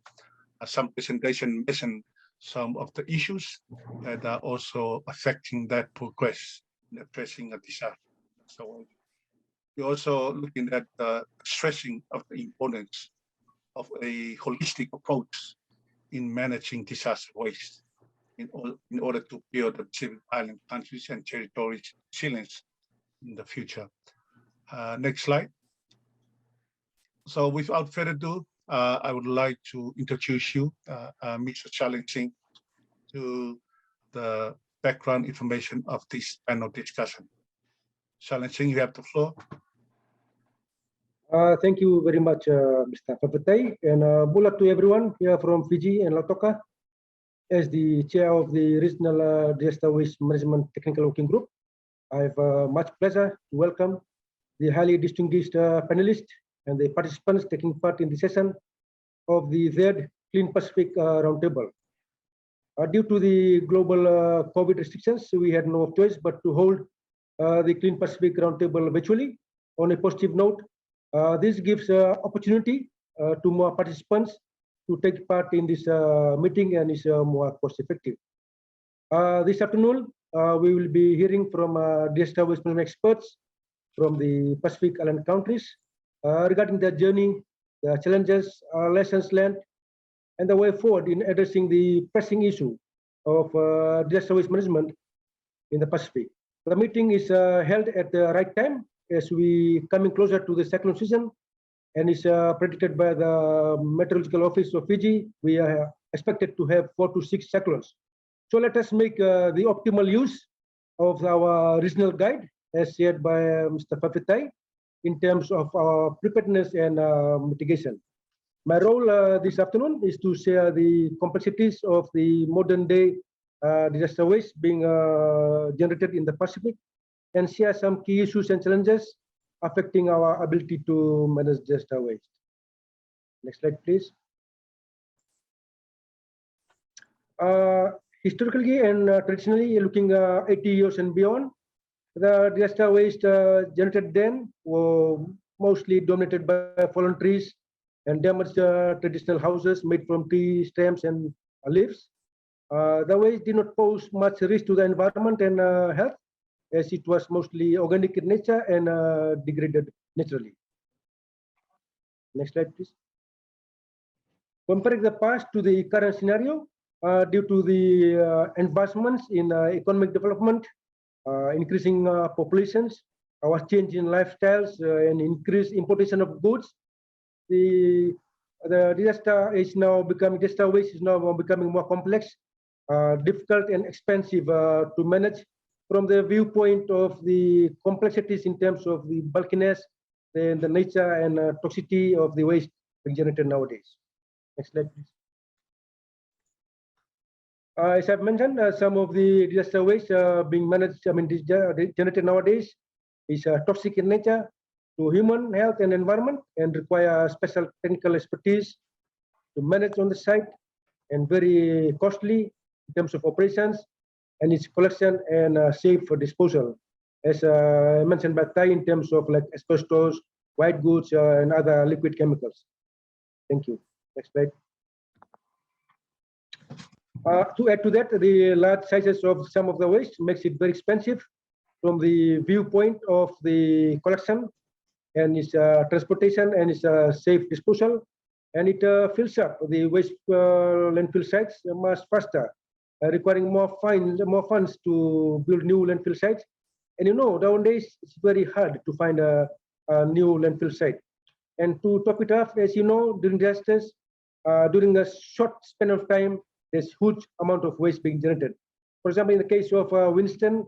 Some presentation mentioned some of the issues that are also affecting that progress in addressing a disaster. So we're also looking at stressing of the importance of a holistic approach in managing disaster waste in order to build the Pacific Island countries and territories resilience in the future. Next slide. So without further ado, I would like to introduce you, Mr. Shalan Singh, to the background information of this panel discussion. Shalan Singh, you have the floor. Thank you very much, Mr. Papatai, and bulak to everyone here from Fiji and Lautoka. As the chair of the Regional Disaster Waste Management Technical Working Group, I have much pleasure to welcome the highly distinguished panelists and the participants taking part in the session of the third Clean Pacific Roundtable. Due to the global COVID restrictions, we had no choice but to hold the Clean Pacific Roundtable virtually. On a positive note, this gives opportunity to more participants to take part in this meeting and is more cost effective. This afternoon, we will be hearing from disaster waste management experts from the Pacific Island countries regarding their journey, the challenges, lessons learned, and the way forward in addressing the pressing issue of disaster waste management in the Pacific. The meeting is held at the right time as we coming closer to the cyclone season, and is predicted by the Meteorological Office of Fiji. We are expected to have 4 to 6 cyclones. So let us make the optimal use of our regional guide as shared by Mr. Papatai, in terms of preparedness and mitigation. My role this afternoon is to share the complexities of the modern day disaster waste being generated in the Pacific and share some key issues and challenges affecting our ability to manage disaster waste. Next slide, please. Historically and traditionally, looking 80 years and beyond, the disaster waste generated then were mostly dominated by fallen trees and damaged traditional houses made from tree stems and leaves. The waste did not pose much risk to the environment and health, as it was mostly organic in nature and degraded naturally. Next slide, please. Comparing the past to the current scenario, due to the advancements in economic development, increasing populations, our change in lifestyles, and increased importation of goods, the disaster waste is now becoming more complex, difficult, and expensive to manage from the viewpoint of the complexities in terms of the bulkiness and the nature and toxicity of the waste being generated nowadays. Next slide, please. As I've mentioned, some of the disaster waste being managed, generated nowadays is toxic in nature to human health and environment and require special technical expertise to manage on the site and very costly in terms of operations and its collection and safe for disposal. As mentioned by Tai, in terms of like asbestos, white goods, and other liquid chemicals. Thank you. Next slide. To add to that, the large sizes of some of the waste makes it very expensive from the viewpoint of the collection and its transportation and its safe disposal, and it fills up the waste landfill sites much faster, requiring more funds to build new landfill sites. And you know, nowadays it's very hard to find a new landfill site. And to top it off, as you know, during disasters, during a short span of time, there's huge amount of waste being generated. For example, in the case of Winston,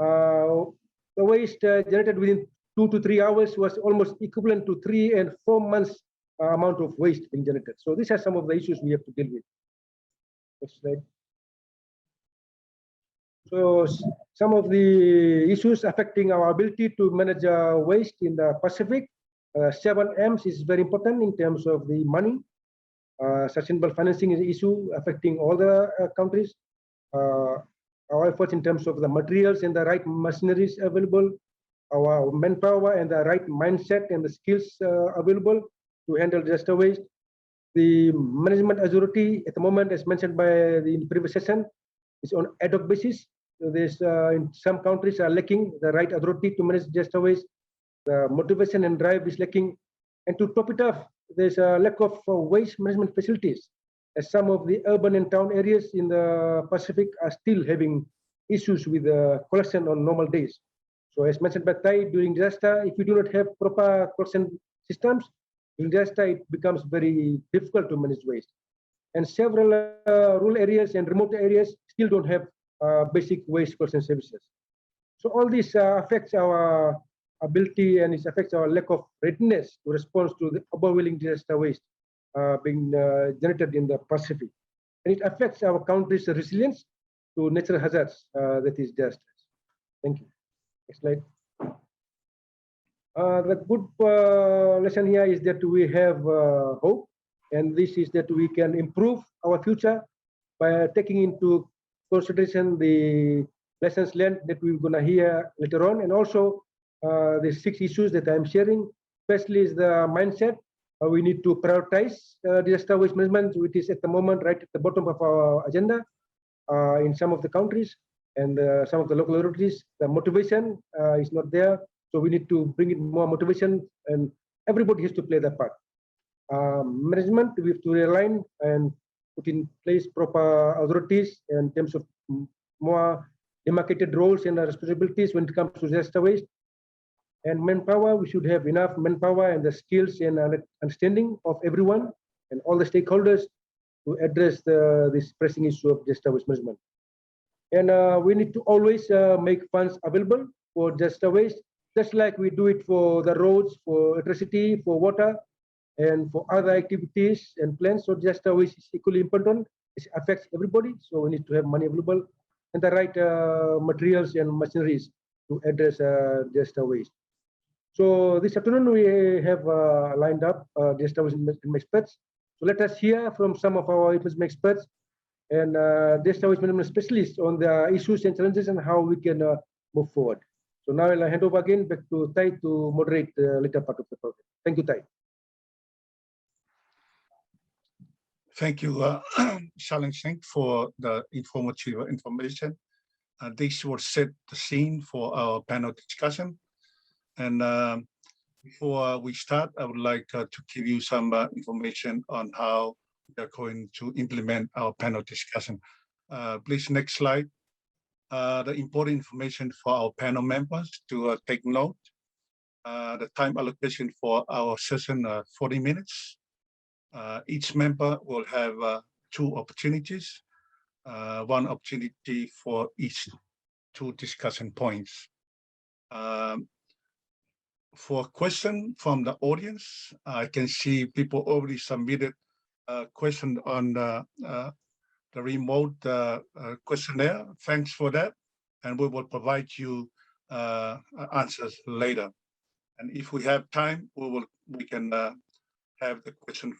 the waste generated within 2 to 3 hours was almost equivalent to 3 and 4 months amount of waste being generated. So these are some of the issues we have to deal with. Next slide. So some of the issues affecting our ability to manage waste in the Pacific, 7 M's is very important in terms of the money. Sustainable financing is an issue affecting all the countries. Our efforts in terms of the materials and the right machineries available, our manpower and the right mindset and the skills available to handle disaster waste. The management authority at the moment, as mentioned by the previous session, is on ad hoc basis. So there's in some countries are lacking the right authority to manage disaster waste. The motivation and drive is lacking. And to top it off, there's a lack of waste management facilities, as some of the urban and town areas in the Pacific are still having issues with collection on normal days. So as mentioned by Tai, during disaster, if we do not have proper collection systems, during disaster it becomes very difficult to manage waste. And several rural areas and remote areas still don't have basic waste collection services. So all this affects our ability and it affects our lack of readiness to respond to the overwhelming disaster waste being generated in the Pacific. And it affects our country's resilience to natural hazards, that is disasters. Thank you. Next slide. The good lesson here is that we have hope, and this is that we can improve our future by taking into consideration the lessons learned that we're going to hear later on, and also the 6 issues that I'm sharing. Firstly is the mindset. We need to prioritize disaster waste management, which is at the moment right at the bottom of our agenda in some of the countries and some of the local authorities. The motivation is not there, so we need to bring in more motivation, and everybody has to play their part. Management, we have to realign and put in place proper authorities in terms of more demarcated roles and responsibilities when it comes to disaster waste. And manpower, we should have enough manpower and the skills and understanding of everyone and all the stakeholders to address this pressing issue of disaster waste management. And we need to always make funds available for disaster waste just like we do it for the roads, for electricity, for water, and for other activities and plans. So disaster waste is equally important. It affects everybody. So we need to have money available and the right materials and machineries to address disaster waste. So this afternoon we have lined up disaster waste management experts. So let us hear from some of our experts and disaster waste management specialists on the issues and challenges and how we can move forward. So now I'll hand over again back to Tai to moderate the later part of the program. Thank you, Tai. Thank you, Shaling Singh, for the informative information. This will set the scene for our panel discussion. And before we start, I would like to give you some information on how we are going to implement our panel discussion. Please, next slide. The important information for our panel members to take note. The time allocation for our session, 40 minutes. Each member will have 2 opportunities, 1 opportunity for each 2 discussion points. For question from the audience, I can see people already submitted a question on the remote questionnaire. Thanks for that. And we will provide you answers later. And if we have time, we can have the question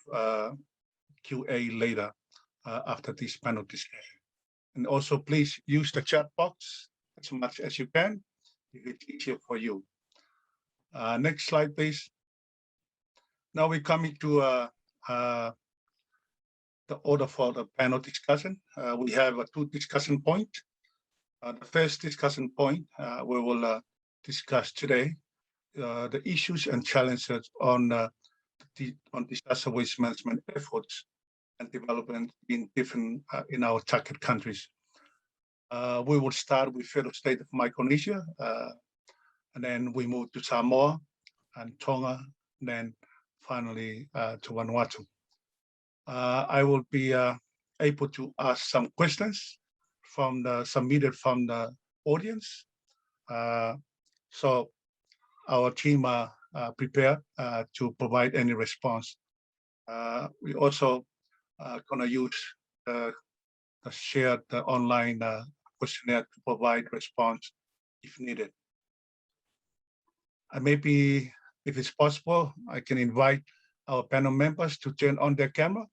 QA later after this panel discussion. And also please use the chat box as much as you can if it's easier for you. Next slide, please. Now we're coming to the order for the panel discussion. We have 2 discussion points. The first discussion point we will discuss today, the issues and challenges on disaster waste management efforts and development in different in our target countries. We will start with federal state of Micronesia, and then we move to Samoa and Tonga, and then finally to Vanuatu. I will be able to ask some questions submitted from the audience. So our team are prepared to provide any response. We also gonna use the shared online questionnaire to provide response if needed. And maybe if it's possible, I can invite our panel members to turn on their camera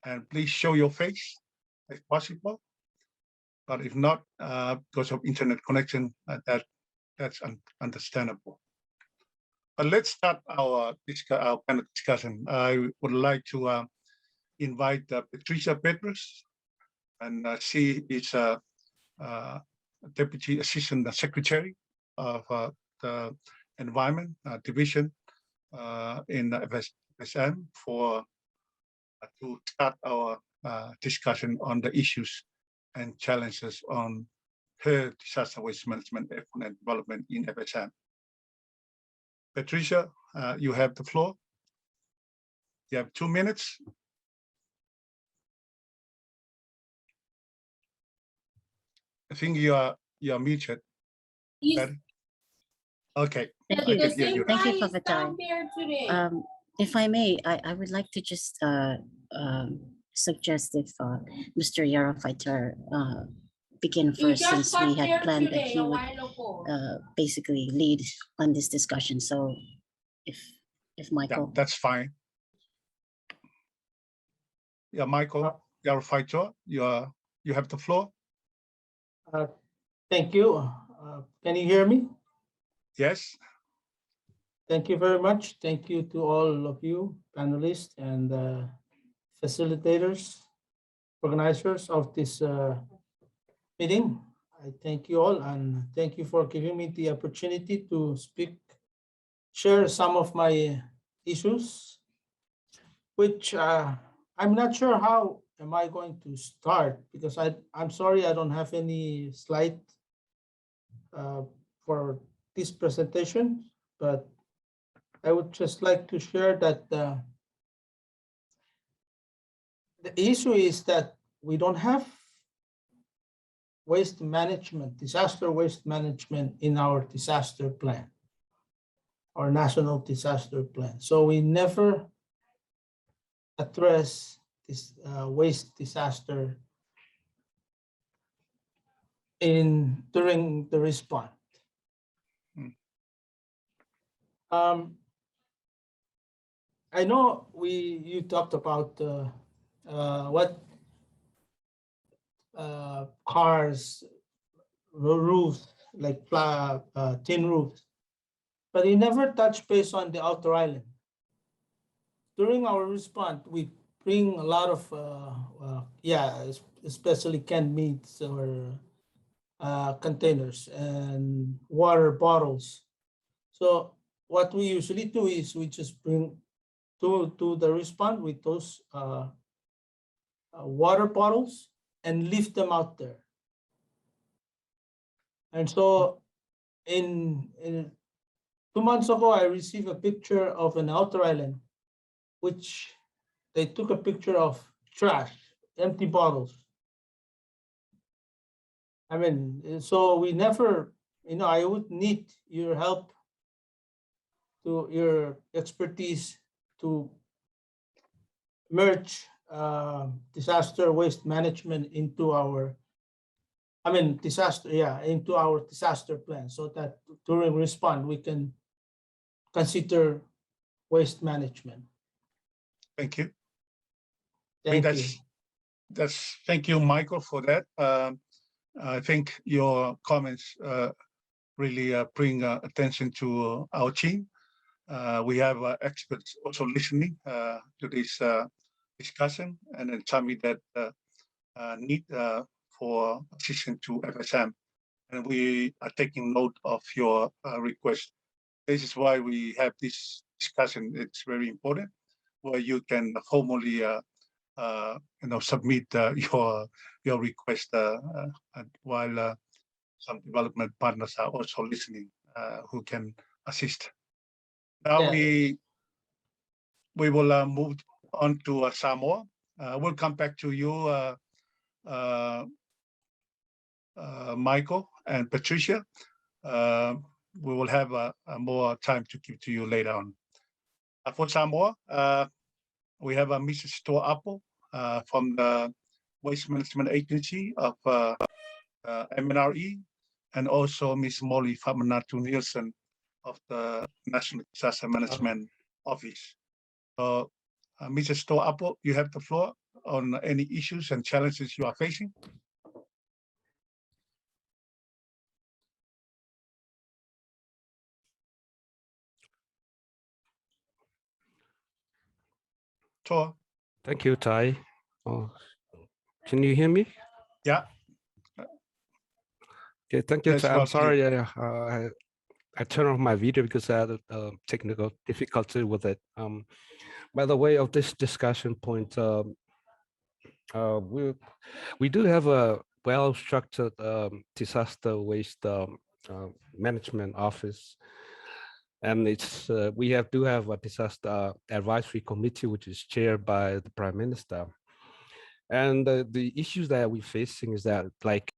and please show your face if possible. But if not, because of internet connection, that's understandable. But let's start our panel discussion. I would like to invite Patricia Petrus, and she is Deputy Assistant Secretary of the Environment Division in FSM to start our discussion on the issues and challenges on her disaster waste management effort and development in FSM. Patricia, you have the floor. You have 2 minutes. I think you are muted. Yes. Okay. Thank you. Thank you for the time. If I may, I would like to just suggest if Mr. Yarofiter begin first, since we had planned that he would basically lead on this discussion. So if Michael. Yeah, that's fine. Yeah, Michael Yarofiter, you have the floor. Thank you. Can you hear me? Yes. Thank you very much. Thank you to all of you, panelists and facilitators, organizers of this meeting. I thank you all, and thank you for giving me the opportunity to share some of my issues, which I'm not sure how am I going to start, because I'm sorry I don't have any slide for this presentation, but I would just like to share that the issue is that we don't have waste management, disaster waste management in our disaster plan. our national disaster plan. So we never address this waste disaster during the response. I know you talked about what cars, roofs, like tin roofs, but you never touch base on the outer island. During our response, we bring a lot of, especially canned meats or containers and water bottles. So what we usually do is we just bring to the response with those water bottles and leave them out there. And so in 2 months ago, I received a picture of an outer island, which they took a picture of trash, empty bottles. I mean, so we never, I would need your help, to your expertise to merge disaster waste management into our, into our disaster plan, so that during response we can consider waste management. Thank you. Thank you. Thank you, Michael, for that. I think your comments really bring attention to our team. We have experts also listening to this discussion, and then tell me that need for assistance to FSM, and we are taking note of your request. This is why we have this discussion. It's very important, where you can formally submit your request while some development partners are also listening who can assist. Now we will move on to Samoa. We'll come back to you, Michael and Patricia. We will have more time to give to you later on. For Samoa, we have Mrs. Store Apple from the Waste Management Agency of MNRE, and also Ms. Molly Famanatu Nielsen of the National Disaster Management Office. So, Mrs. Store Apple, you have the floor on any issues and challenges you are facing. Tor. Thank you, Tai. Oh, can you hear me? Yeah. Okay, thank you, Tai. I'm sorry, I turned off my video because I had a technical difficulty with it. By the way of this discussion point, we do have a well-structured disaster waste management office, and it's we do have a disaster advisory committee, which is chaired by the Prime Minister. And the issues that we're facing is that, like,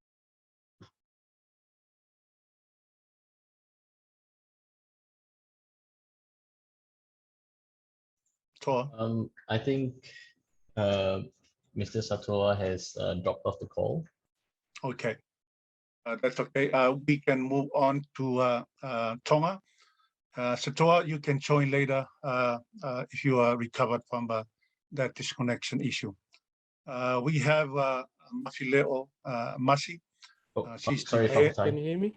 I think Mr. Satoa has dropped off the call. Okay, that's okay. We can move on to Tonga. Satoa, you can join later if you are recovered from that disconnection issue. We have Mafileo Masi. She's sorry, Fafata. Can you hear me?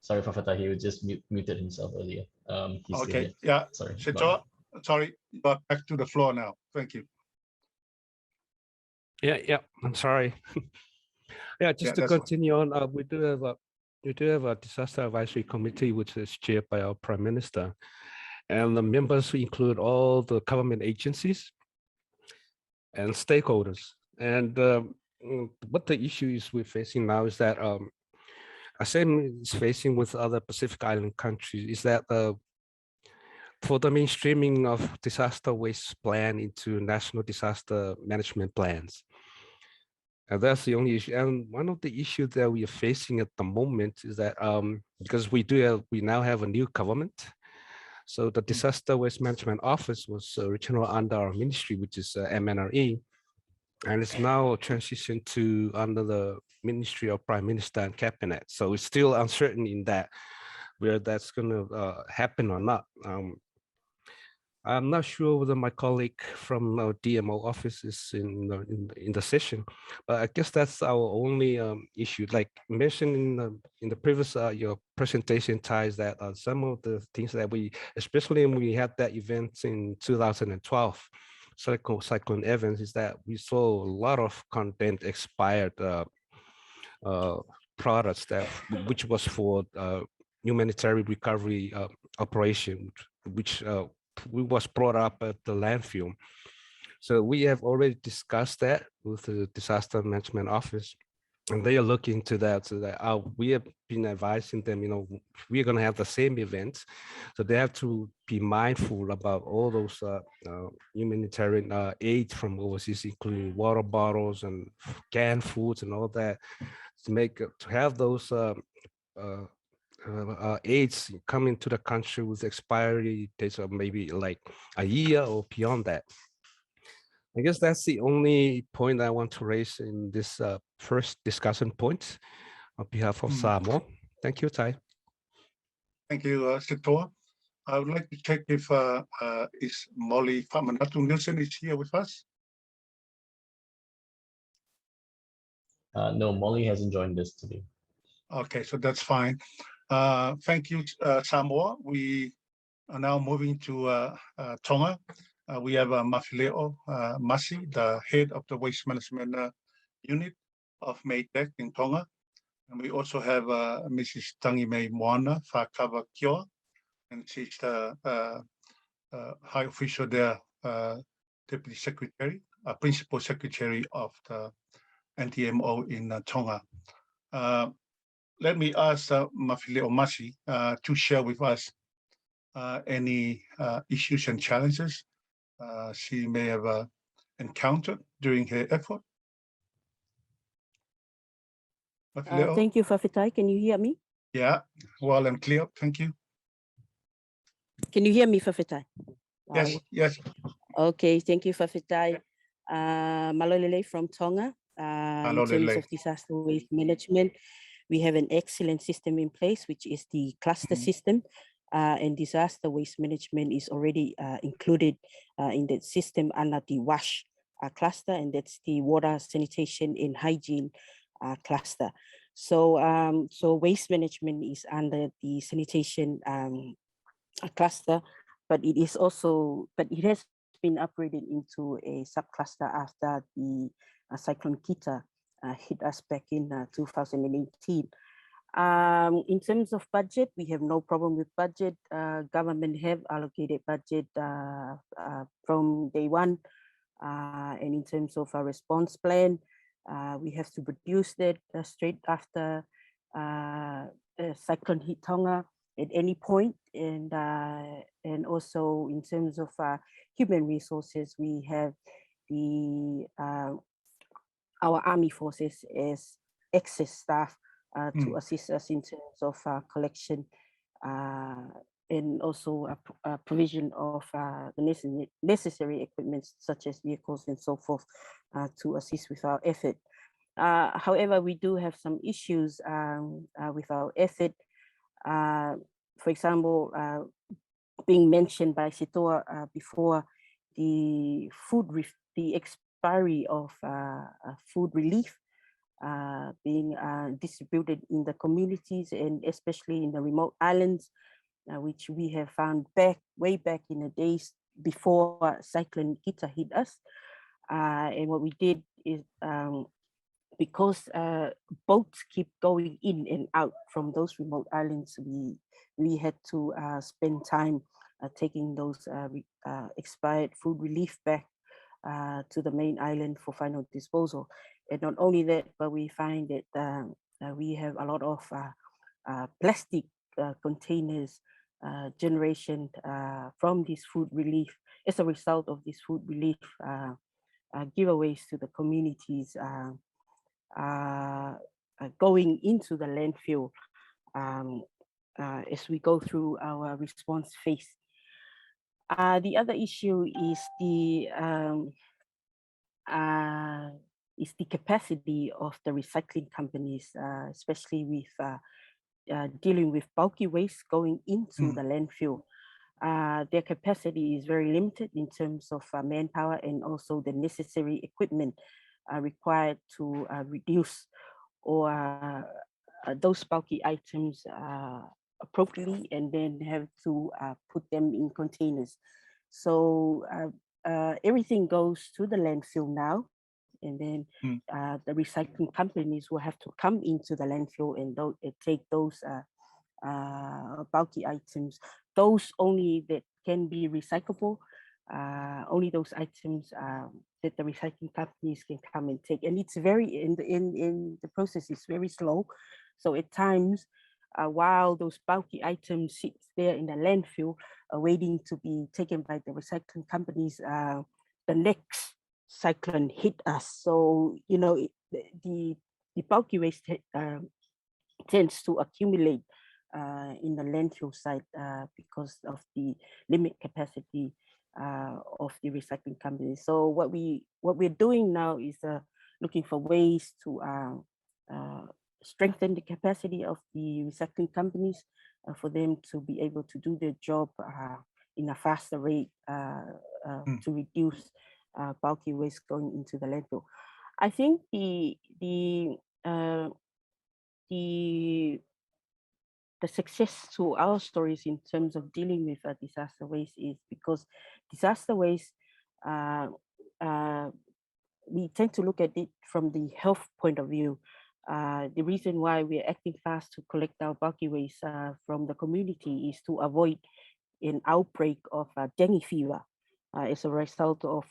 Sorry, Fafata, he just muted himself earlier. He's okay, yeah. Sorry. Satoa, sorry, but back to the floor now. Thank you. Yeah, I'm sorry. Just to continue on, we do have a disaster advisory committee, which is chaired by our Prime Minister, and the members include all the government agencies and stakeholders. And what the issue is we're facing now is that ASEAN is facing with other Pacific Island countries is that for the mainstreaming of disaster waste plan into national disaster management plans. And that's the only issue. And one of the issues that we are facing at the moment is that because we now have a new government, So the Disaster Waste Management Office was originally under our ministry, which is MNRE, and it's now transitioned to under the Ministry of Prime Minister and Cabinet. So it's still uncertain in that where that's going to happen or not. I'm not sure whether my colleague from our DMO office is in the session, but I guess that's our only issue. Like mentioned in the previous your presentation, ties that some of the things that we, especially when we had that event in 2012, Cyclone events, is that we saw a lot of content expired products that which was for humanitarian recovery operation, which was brought up at the landfill. So we have already discussed that with the Disaster Management Office, and they are looking into that. So that we have been advising them, we're going to have the same events, so they have to be mindful about all those humanitarian aid from overseas, including water bottles and canned foods and all that, to have those aids coming to the country with expiry dates of maybe like a year or beyond that. I guess that's the only point I want to raise in this first discussion point on behalf of Samoa. Thank you, Tai. Thank you, Sector. I would like to check if is Molly Famanatu Nielsen is here with us. No, Molly hasn't joined us today. Okay, so that's fine. Thank you, Samoa. We are now moving to Tonga. We have Mafileo Masi, the head of the Waste Management Unit of Maytech in Tonga. And we also have Mrs. Tangimei Moana Whakava Kioa, and she's the high official there, Deputy Secretary, Principal Secretary of the NTMO in Tonga. Let me ask Mafileo Masi to share with us any issues and challenges she may have encountered during her effort. Thank you, Fafitai. Can you hear me? Yeah, well and clear. Thank you. Can you hear me, Fafitai? Yes, yes. Okay, thank you, Fafitai. Malolele from Tonga. In terms of disaster waste management, we have an excellent system in place, which is the cluster system. And disaster waste management is already included in that system under the WASH cluster, and that's the water, sanitation, and hygiene cluster. So, so waste management is under the sanitation cluster, but it is also, but it has been upgraded into a subcluster after the Cyclone Kita hit us back in 2018. In terms of budget, we have no problem with budget. Government have allocated budget from day one. And in terms of a response plan, we have to produce that straight after Cyclone hit Tonga at any point. And also in terms of human resources, we have the our army forces as excess staff to assist us in terms of collection and also a provision of the necessary equipment such as vehicles and so forth to assist with our effort. However, we do have some issues with our effort. For example, being mentioned by Sitoa before, the expiry of food relief being distributed in the communities and especially in the remote islands, which we have found way back in the days before Cyclone Kita hit us. And what we did is, because boats keep going in and out from those remote islands, we had to spend time taking those expired food relief back to the main island for final disposal. And not only that, but we find that we have a lot of plastic containers generation from this food relief as a result of this food relief giveaways to the communities going into the landfill as we go through our response phase. The other issue is the capacity of the recycling companies, especially with dealing with bulky waste going into the landfill. Their capacity is very limited in terms of manpower and also the necessary equipment required to reduce or those bulky items appropriately, and then have to put them in containers. So everything goes to the landfill now, and then the recycling companies will have to come into the landfill and take those bulky items, those only that can be recyclable, only those items that the recycling companies can come and take. And it's very, in the process, it's very slow. So at times, while those bulky items sit there in the landfill, waiting to be taken by the recycling companies, the next cyclone hit us. So, you know, the bulky waste tends to accumulate in the landfill site because of the limit capacity of the recycling companies. So what we're doing now is looking for ways to strengthen the capacity of the recycling companies for them to be able to do their job in a faster rate to reduce bulky waste going into the landfill. I think the success to our stories in terms of dealing with disaster waste is because disaster waste, we tend to look at it from the health point of view. The reason why we're acting fast to collect our bulky waste from the community is to avoid an outbreak of dengue fever as a result of,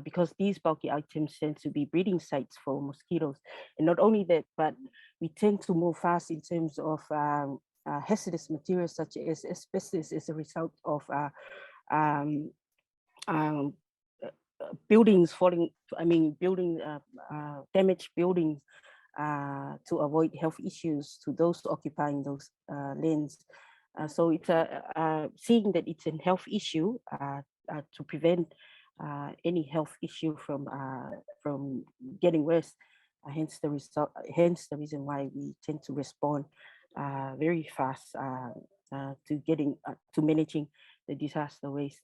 because these bulky items tend to be breeding sites for mosquitoes. And not only that, but we tend to move fast in terms of hazardous materials such as asbestos as a result of buildings falling, damaged buildings to avoid health issues to those occupying those lands. So it's seeing that it's a health issue to prevent any health issue from getting worse. Hence the reason why we tend to respond very fast to managing the disaster waste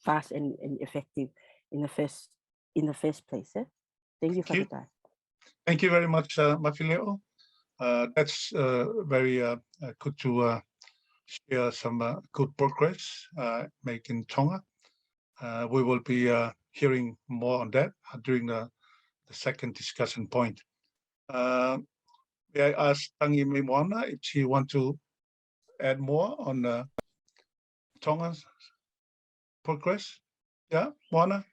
fast and effective in the first place. Thank you for the time. Thank you very much, Mafileo. That's very good to share some good progress made in Tonga. We will be hearing more on that during the second discussion point. May I ask Tangi Moana if she wants to add more on Tonga's progress? Yeah, Moana?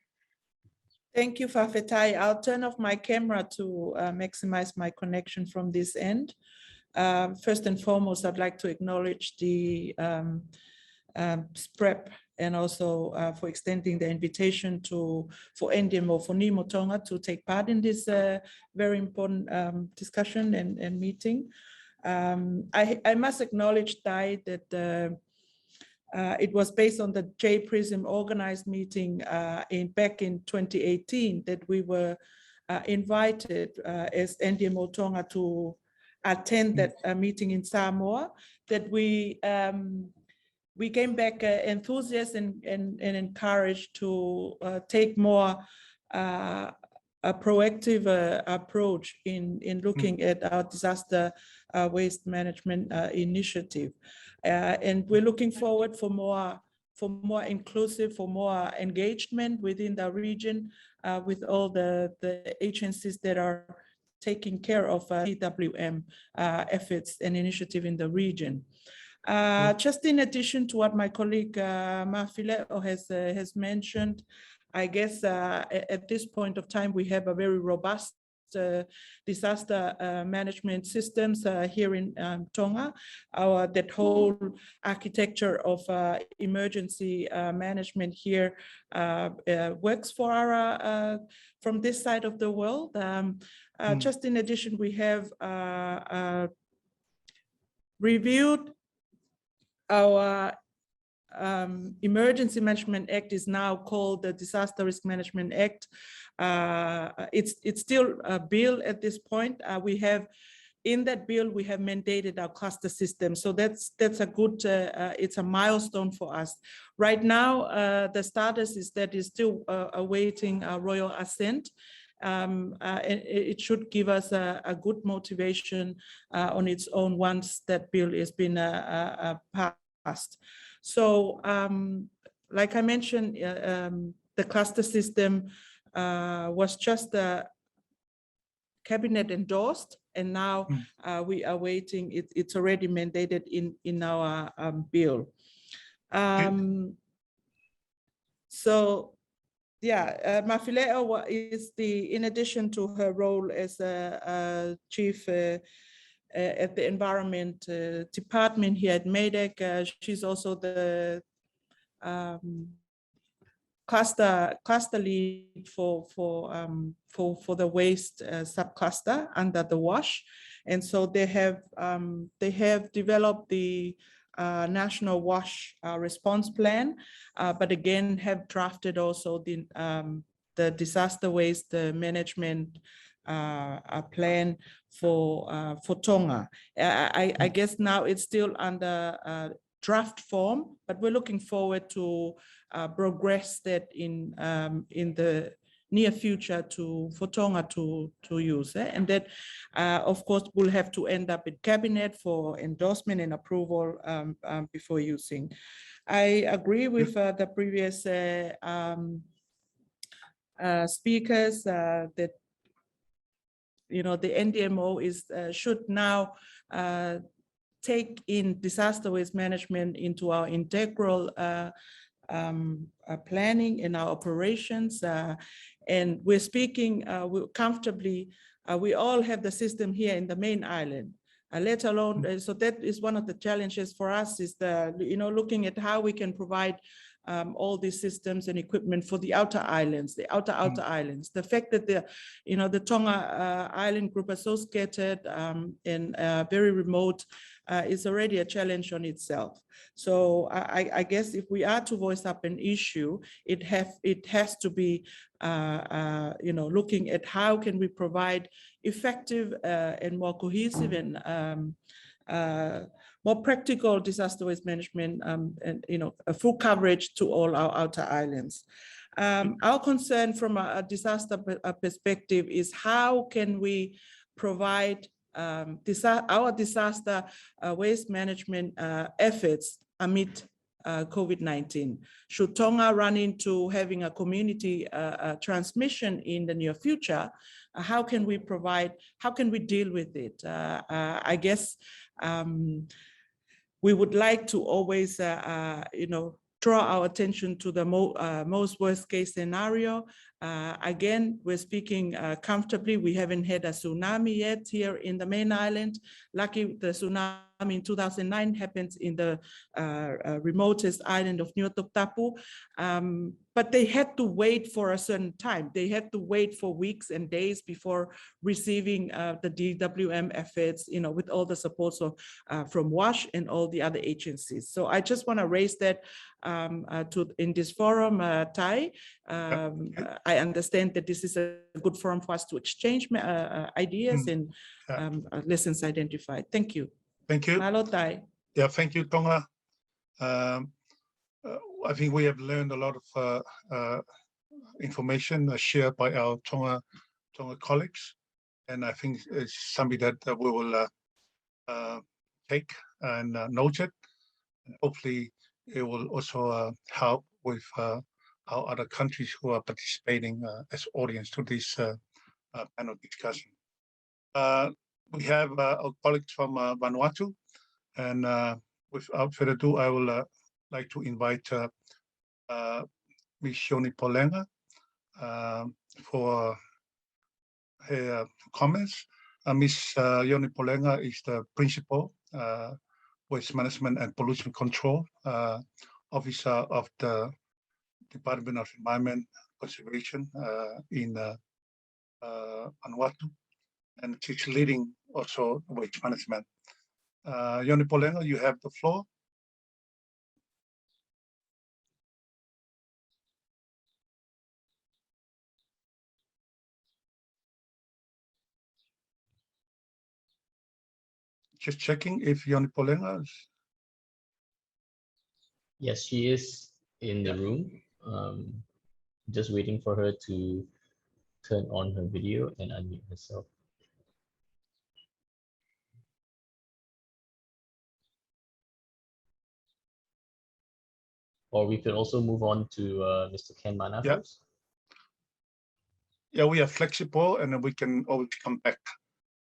Thank you, Fafetai. I'll turn off my camera to maximize my connection from this end. First and foremost, I'd like to acknowledge the SPREP and also for extending the invitation for NDMO, for Nimo Tonga to take part in this very important discussion and meeting. I must acknowledge, Dai, that it was based on the J-PRISM organized meeting back in 2018 that we were invited as NDMO Tonga to attend that meeting in Samoa, that we came back enthusiastic and encouraged to take more a proactive approach in looking at our disaster waste management initiative. And we're looking forward for more inclusive, for more engagement within the region with all the agencies that are taking care of TWM efforts and initiative in the region. Just in addition to what my colleague Mafileo has mentioned, I guess at this point of time, we have a very robust disaster management systems here in Tonga. That whole architecture of emergency management here works for our from this side of the world. Just in addition, we have reviewed our Emergency Management Act is now called the Disaster Risk Management Act. It's still a bill at this point. In that bill, we have mandated our cluster system. So that's a good, it's a milestone for us. Right now, the status is that it's still awaiting a royal assent. And it should give us a good motivation on its own once that bill has been passed. So like I mentioned, the cluster system was just cabinet endorsed, and now we are waiting. It's already mandated in our bill. So yeah, Mafileo is in addition to her role as a chief at the environment department here at MEDEC, she's also the cluster lead for the waste subcluster under the WASH, and so they have developed the national WASH response plan, but again have drafted also the disaster waste management plan for Tonga. I guess now it's still under draft form, but we're looking forward to progress that in the near future for Tonga to use. And that, of course, will have to end up in cabinet for endorsement and approval before using. I agree with the previous speakers that the NDMO should now take in disaster waste management into our integral planning in our operations, and we're speaking comfortably. We all have the system here in the main island, let alone. So that is one of the challenges for us, is looking at how we can provide all these systems and equipment for the outer islands, the outer islands. The fact that the Tonga island group are so scattered and very remote is already a challenge on itself. So I guess if we are to voice up an issue, it has to be looking at how can we provide effective and more cohesive and more practical disaster waste management and a full coverage to all our outer islands. Our concern from a disaster perspective is how can we provide our disaster waste management efforts amid COVID-19. Should Tonga run into having a community transmission in the near future, how can we deal with it? I guess we would like to always, draw our attention to the most worst case scenario. Again, we're speaking comfortably. We haven't had a tsunami yet here in the main island. Lucky the tsunami in 2009 happens in the remotest island of Niuatuktapu. But they had to wait for a certain time. They had to wait for weeks and days before receiving the DWM efforts, with all the supports from WASH and all the other agencies. So I just want to raise that in this forum, Tai. I understand that this is a good forum for us to exchange ideas and lessons identified. Thank you. Thank you. Malo, Tai. Yeah, thank you, Tonga. I think we have learned a lot of information shared by our Tonga colleagues, and I think it's something that we will take and note it. And hopefully, it will also help with our other countries who are participating as audience to this panel discussion. We have our colleagues from Vanuatu, and without further ado, I will like to invite Ms. Yoni Polenga for her comments. Ms. Yoni Polenga is the Principal Waste Management and Pollution Control Officer of the Department of Environment Conservation in Vanuatu, and she's leading also waste management. Yoni Polenga, you have the floor. Just checking if Yoni Polenga is. Yes, she is in the room. Just waiting for her to turn on her video and unmute herself. Or we could also move on to Mr. Ken Mana first. Yeah, we are flexible and then we can always come back.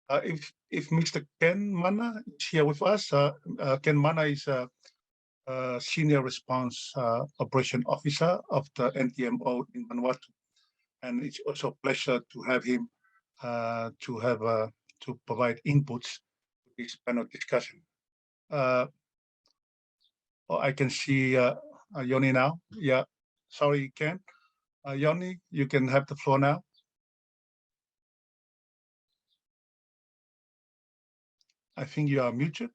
If Mr. Ken Mana is here with us, Ken Mana is a Senior Response Operation Officer of the NTMO in Vanuatu. And it's also a pleasure to have him to provide inputs to this panel discussion. I can see Yoni now. Yeah, sorry, Ken. Yoni, you can have the floor now. I think you are muted.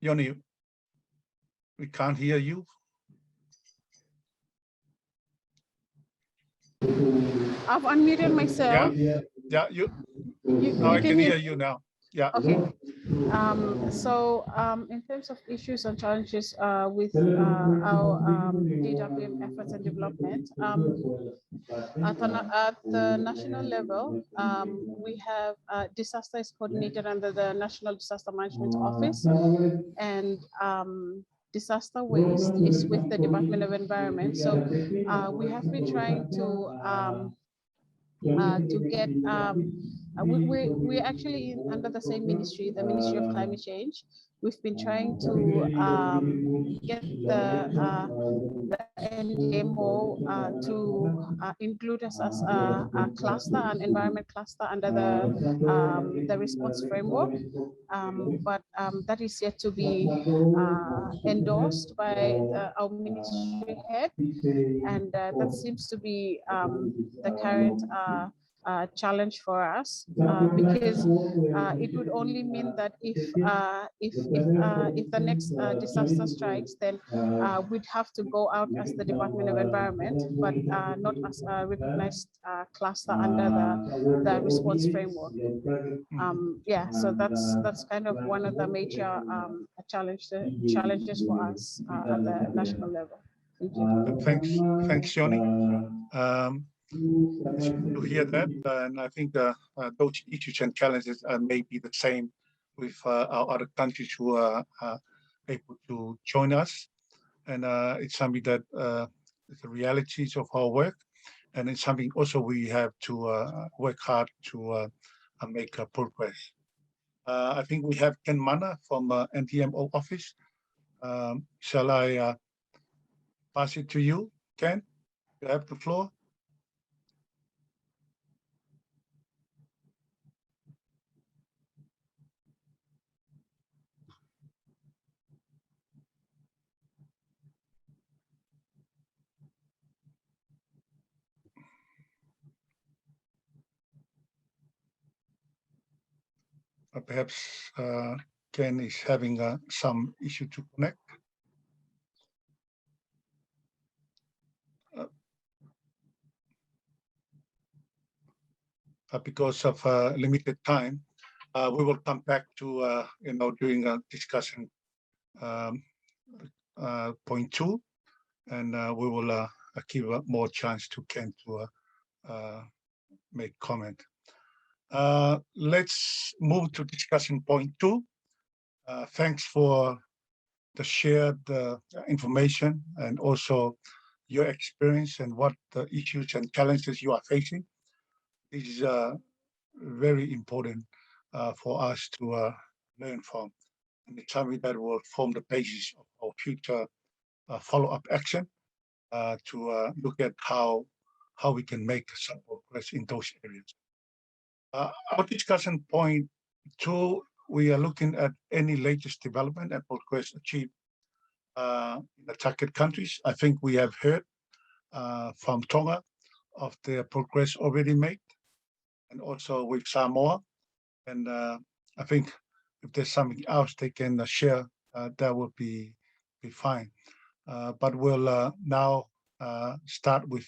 Yoni, we can't hear you. I've unmuted myself. Yeah, You I can hear me? you now. Yeah. Okay. In terms of issues and challenges with our DWM efforts and development, at the national level, we have disaster is coordinated under the National Disaster Management Office, and disaster waste is with the Department of Environment. So we have been trying to get, we're actually under the same ministry, the Ministry of Climate Change. We've been trying to get the NDMO to include us as a cluster, an environment cluster under the response framework. But that is yet to be endorsed by our ministry head, and that seems to be the current challenge for us, because it would only mean that if the next disaster strikes, then we'd have to go out as the Department of Environment, but not as a recognized cluster under the response framework. Yeah, so that's kind of one of the major challenges for us at the national level. Thank you. Thanks, Yoni. To hear that, and I think those issues and challenges may be the same with our other countries who are able to join us, and it's something that is the realities of our work, and it's something also we have to work hard to make progress. I think we have Ken Mana from NTMO office. Shall I pass it to you, Ken? You have the floor. Perhaps Ken is having some issue to connect. Because of limited time, we will come back to during a discussion point 2, and we will give more chance to Ken to make comment. Let's move to discussion point 2. Thanks for the shared information and also your experience and what the issues and challenges you are facing. This is very important for us to learn from. And it's something that will form the basis of our future follow-up action to look at how we can make some progress in those areas. Our discussion point 2, we are looking at any latest development and progress achieved in the target countries. I think we have heard from Tonga of the progress already made, and also with Samoa. And I think if there's something else they can share, that would be fine. But we'll now start with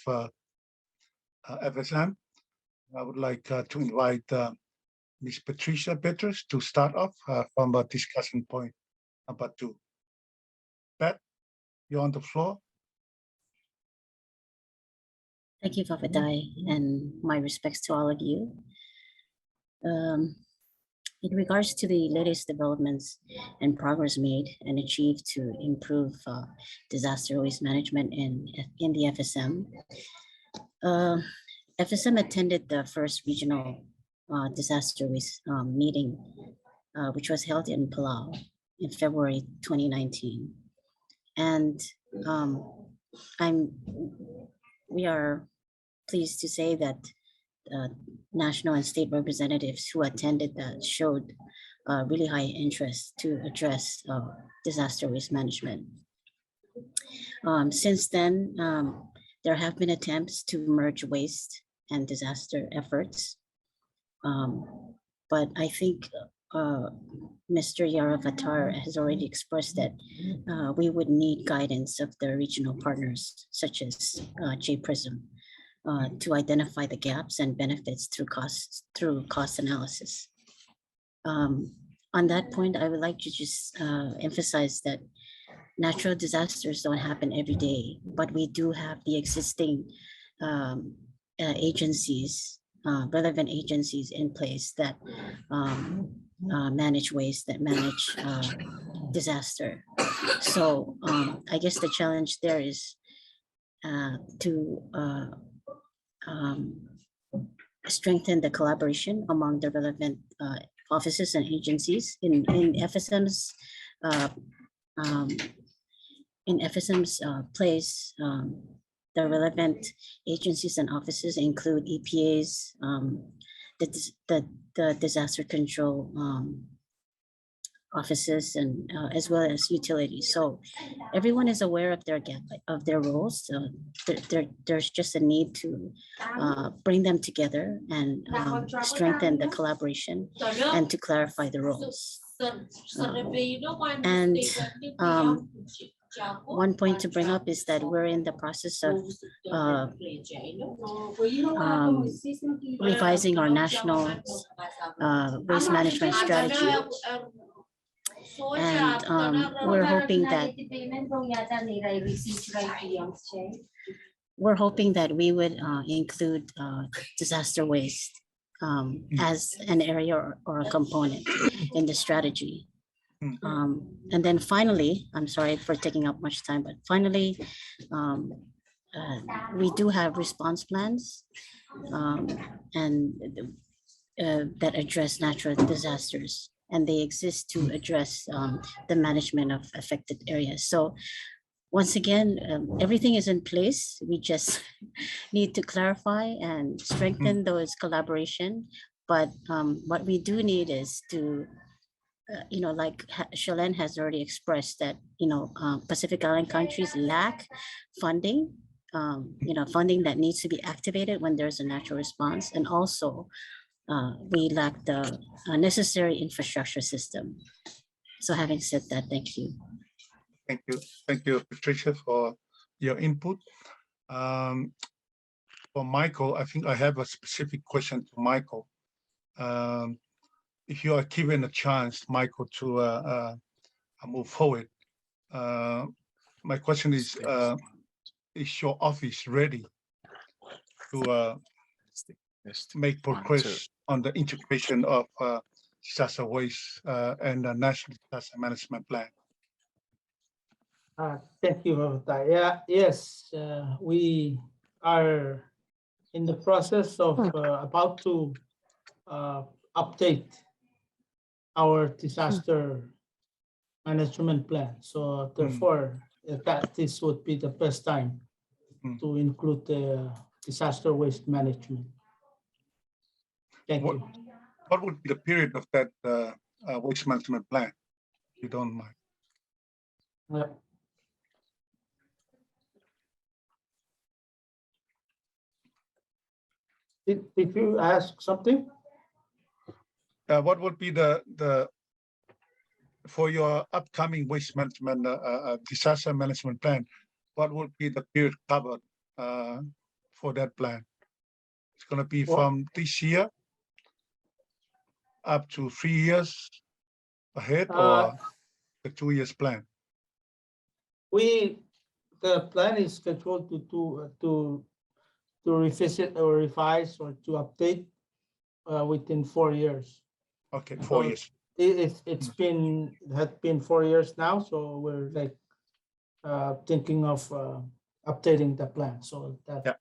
FSM. I would like to invite Ms. Patricia Petrus to start off from a discussion point number 2. Pat, you're on the floor. Thank you, Fafatai, and my respects to all of you. In regards to the latest developments and progress made and achieved to improve disaster waste management in the FSM, FSM attended the first regional disaster waste meeting, which was held in Palau in February 2019. And we are pleased to say that national and state representatives who attended that showed really high interest to address disaster waste management. Since then, there have been attempts to merge waste and disaster efforts. But I think Mr. Yaravatar has already expressed that we would need guidance of the regional partners, such as JPRISM, to identify the gaps and benefits through cost analysis. On that point, I would like to just emphasize that natural disasters don't happen every day, but we do have the existing agencies, relevant agencies in place that manage waste, that manage disaster. So I guess the challenge there is to strengthen the collaboration among the relevant offices and agencies in FSM's place. The relevant agencies and offices include EPAs, the disaster control offices, and as well as utilities. So everyone is aware of their roles. So there's just a need to bring them together and strengthen the collaboration and to clarify the roles. One point to bring up is that we're in the process of revising our national waste management strategy. And we're hoping that we would include disaster waste as an area or a component in the strategy. And then finally, I'm sorry for taking up much time, but finally, we do have response plans and that address natural disasters, and they exist to address the management of affected areas. So once again, everything is in place. We just need to clarify and strengthen those collaboration. But what we do need is to like Shalene has already expressed that, Pacific Island countries lack funding, funding that needs to be activated when there's a natural response. And also we lack the necessary infrastructure system. So having said that, thank you. Thank you. Thank you, Patricia, for your input. For Michael, I think I have a specific question to Michael. If you are given a chance, Michael, to move forward, my question is your office ready to make progress on the integration of disaster waste and the National Disaster Management Plan? Thank you, Fafatai. Yeah, yes, we are in the process of about to update our disaster management plan. So therefore, that this would be the best time to include the disaster waste management. Thank you. What would be the period of that waste management plan, if you don't mind? Did you ask something? What would be the for your upcoming waste management, disaster management plan, what would be the period covered for that plan? It's going to be from this year up to 3 years ahead, or the 2 years plan? The plan is scheduled to revisit or revise or to update within 4 years. Okay, 4 years. It had been 4 years now, so we're like thinking of updating the plan. So that. Yeah.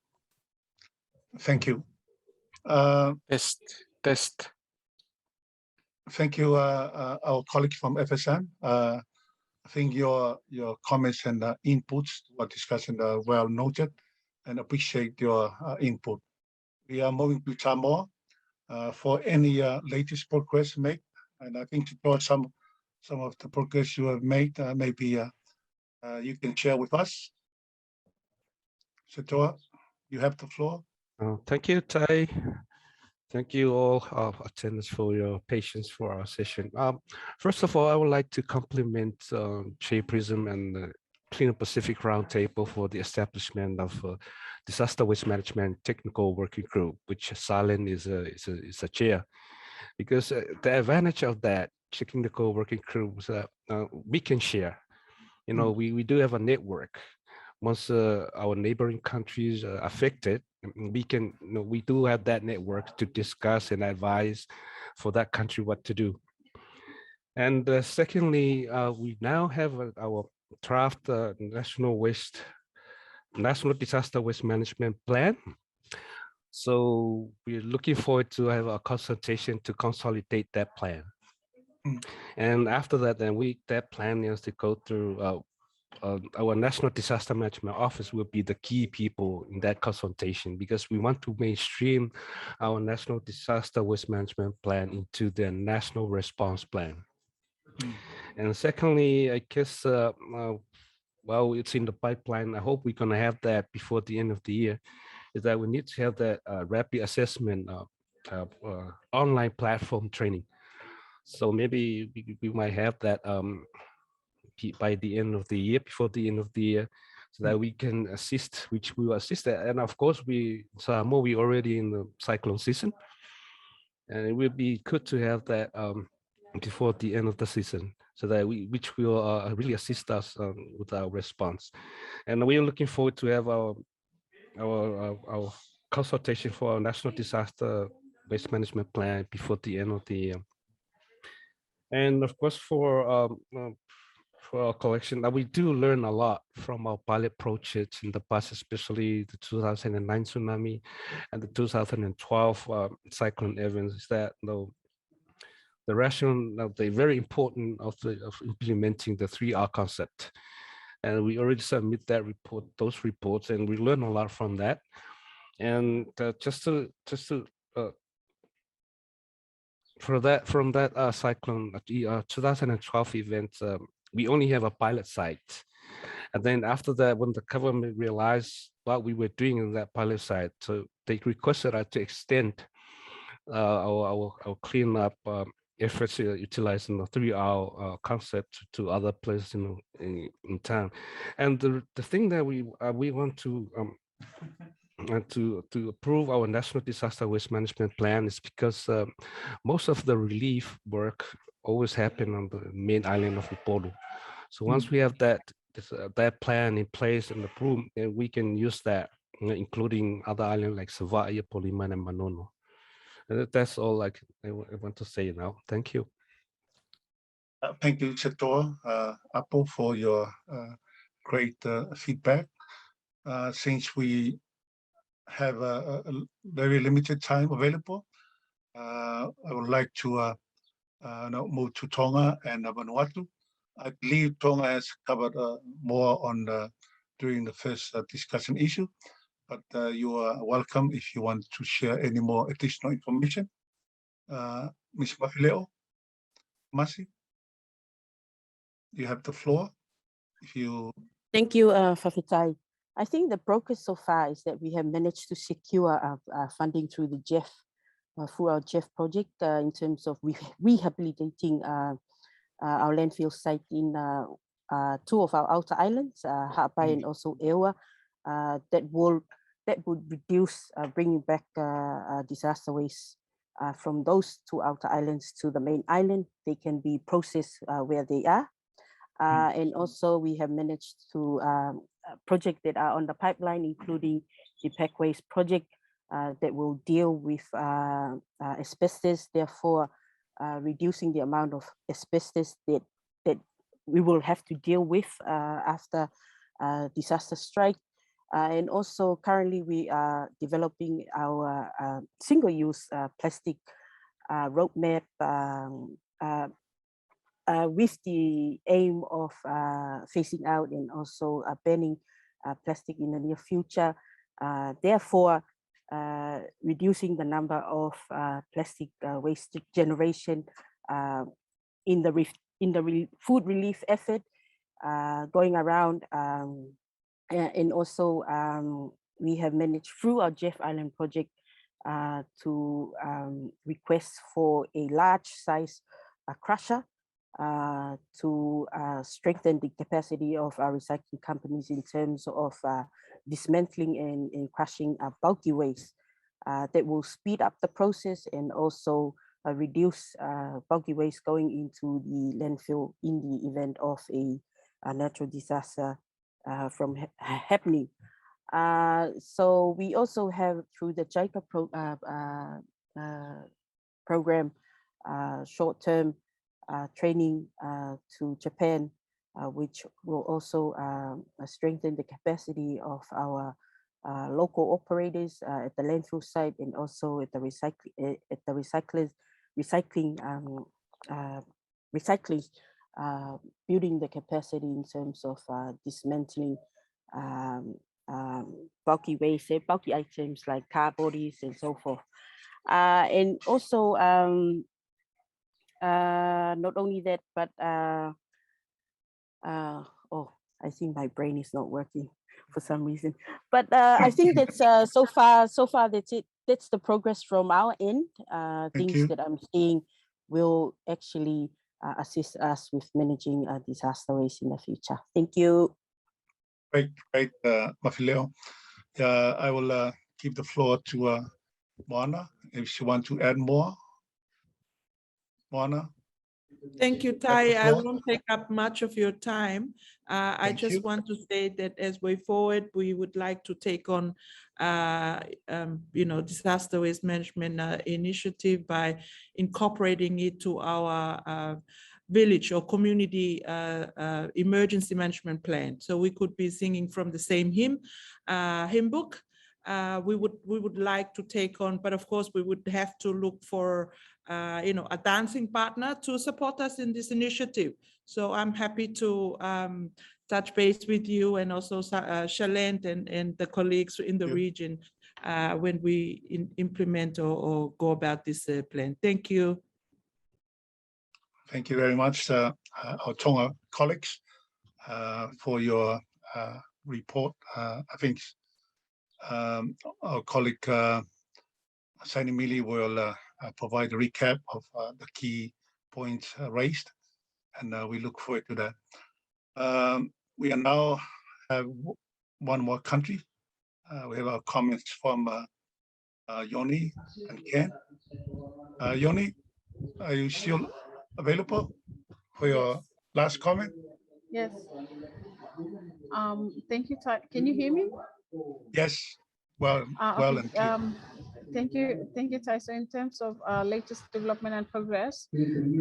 Thank you. Test. Thank you, our colleague from FSM. I think your comments and inputs were discussion are well noted, and appreciate your input. We are moving to Samoa for any latest progress made, and I think to draw some of the progress you have made, maybe you can share with us. Satoa, you have the floor. Thank you, Tai. Thank you all attendants for your patience for our session. First of all, I would like to compliment Prism and the Cleaner Pacific Roundtable for the establishment of Disaster Waste Management Technical Working Group, which Silent is a chair. Because the advantage of that technical working group is that we can share. You know, we do have a network. Once our neighboring countries are affected, we can, we do have that network to discuss and advise for that country what to do. And secondly, we now have our draft National Disaster Waste Management Plan. So we're looking forward to have a consultation to consolidate that plan. And after that, then that plan is to go through our National Disaster Management Office will be the key people in that consultation, because we want to mainstream our National Disaster Waste Management Plan into the National Response Plan. And secondly, I guess, well, it's in the pipeline. I hope we're going to have that before the end of the year, is that we need to have that rapid assessment online platform training. So maybe we might have that by the end of the year, before the end of the year, so that we can assist, which we will assist. And of course, we already in the cyclone season, and it will be good to have that before the end of the season, so that which will really assist us with our response. And we are looking forward to have our consultation for our National Disaster Waste Management Plan before the end of the year. And of course, for our collection, we do learn a lot from our pilot projects in the past, especially the 2009 tsunami and the 2012 cyclone events. Is that the rationale, the very important of implementing the 3R concept, and we already submit those reports, and we learn a lot from that. And from that cyclone 2012 event, we only have a pilot site. And then after that, when the government realized what we were doing in that pilot site, so they requested us to extend our cleanup efforts utilizing the 3R concept to other places in town. And the thing that we want to approve our National Disaster Waste Management Plan is because most of the relief work always happen on the main island of Upolu. So once we have that plan in place and approved, we can use that, including other islands like Savai'a, Poliman, and Manono. And that's all I want to say now. Thank you. Thank you, Satoa, Apple, for your great feedback. Since we have a very limited time available, I would like to now move to Tonga and Vanuatu. I believe Tonga has covered more on during the first discussion issue, but you are welcome if you want to share any more additional information. Ms. Mafileo, Masi, you have the floor. Thank you, Fafitai. I think the progress so far is that we have managed to secure funding through the GEF, through our GEF project in terms of rehabilitating our landfill site in two of our outer islands, Hapai and also Ewa, that would reduce bringing back disaster waste from those two outer islands to the main island. They can be processed where they are. And also we have managed to projects that are on the pipeline, including the pack waste project that will deal with asbestos, therefore reducing the amount of asbestos that we will have to deal with after disaster strike. And also currently we are developing our single-use plastic roadmap with the aim of phasing out and also banning plastic in the near future. Therefore, reducing the number of plastic waste generation in the food relief effort going around. And also we have managed through our Jeff Island project to request for a large size crusher to strengthen the capacity of our recycling companies in terms of dismantling and crushing bulky waste that will speed up the process and also reduce bulky waste going into the landfill in the event of a natural disaster from happening. So we also have through the JICA program short-term training to Japan, which will also strengthen the capacity of our local operators at the landfill site and also at the recycling, building the capacity in terms of dismantling bulky waste, bulky items like car bodies and so forth. And also not only that, but oh, I think my brain is not working for some reason. But I think that's so far that's it. That's the progress from our end. Things that I'm seeing will actually assist us with managing disaster waste in the future. Thank you. Great, Mafileo. I will give the floor to Moana if she wants to add more. Moana. Thank you, Tai. I won't take up much of your time. I just want to say that as we forward, we would like to take on, disaster waste management initiative by incorporating it to our village or community emergency management plan. So we could be singing from the same hymn book. We would like to take on, but of course we would have to look for a dancing partner to support us in this initiative. So I'm happy to touch base with you and also Shalent and the colleagues in the region when we implement or go about this plan. Thank you. Thank you very much, our Tonga colleagues, for your report. I think our colleague Saini Mili will provide a recap of the key points raised, and we look forward to that. We are now have one more country. We have our comments from Yoni and Ken. Yoni, are you still available for your last comment? Yes. Thank you, Tai. Can you hear me? Yes. Well and clear. Thank you, Tai. So in terms of latest development and progress, we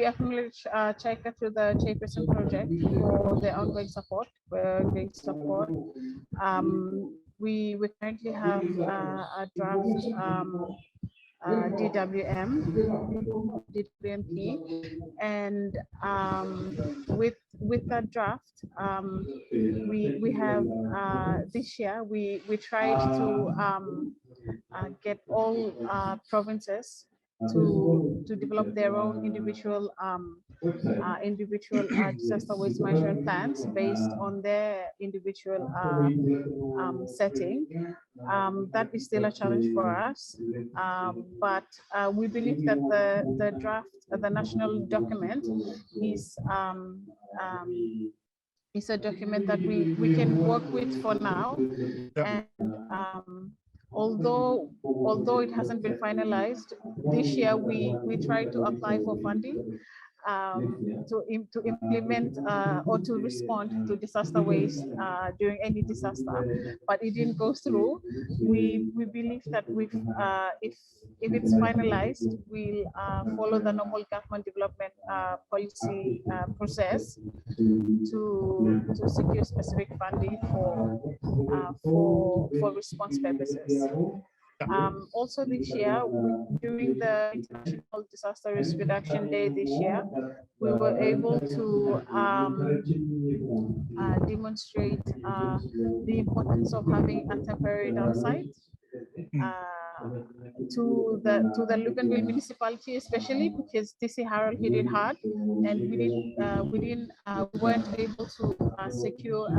acknowledge Chaika to the Chairperson project for the ongoing support. We currently have a draft DWMP, and with that draft, we have this year we tried to get all provinces to develop their own individual disaster waste management plans based on their individual setting. That is still a challenge for us, but we believe that the draft, the national document is a document that we can work with for now. And although it hasn't been finalized, this year we tried to apply for funding to implement or to respond to disaster waste during any disaster, but it didn't go through. We believe that if it's finalized, we'll follow the normal government development policy process to secure specific funding for response purposes. Also this year, during the International Disaster Risk Reduction Day this year, we were able to demonstrate the importance of having a temporary dump site to the Luganville municipality, especially because DC Harold hit it hard, and we weren't able to secure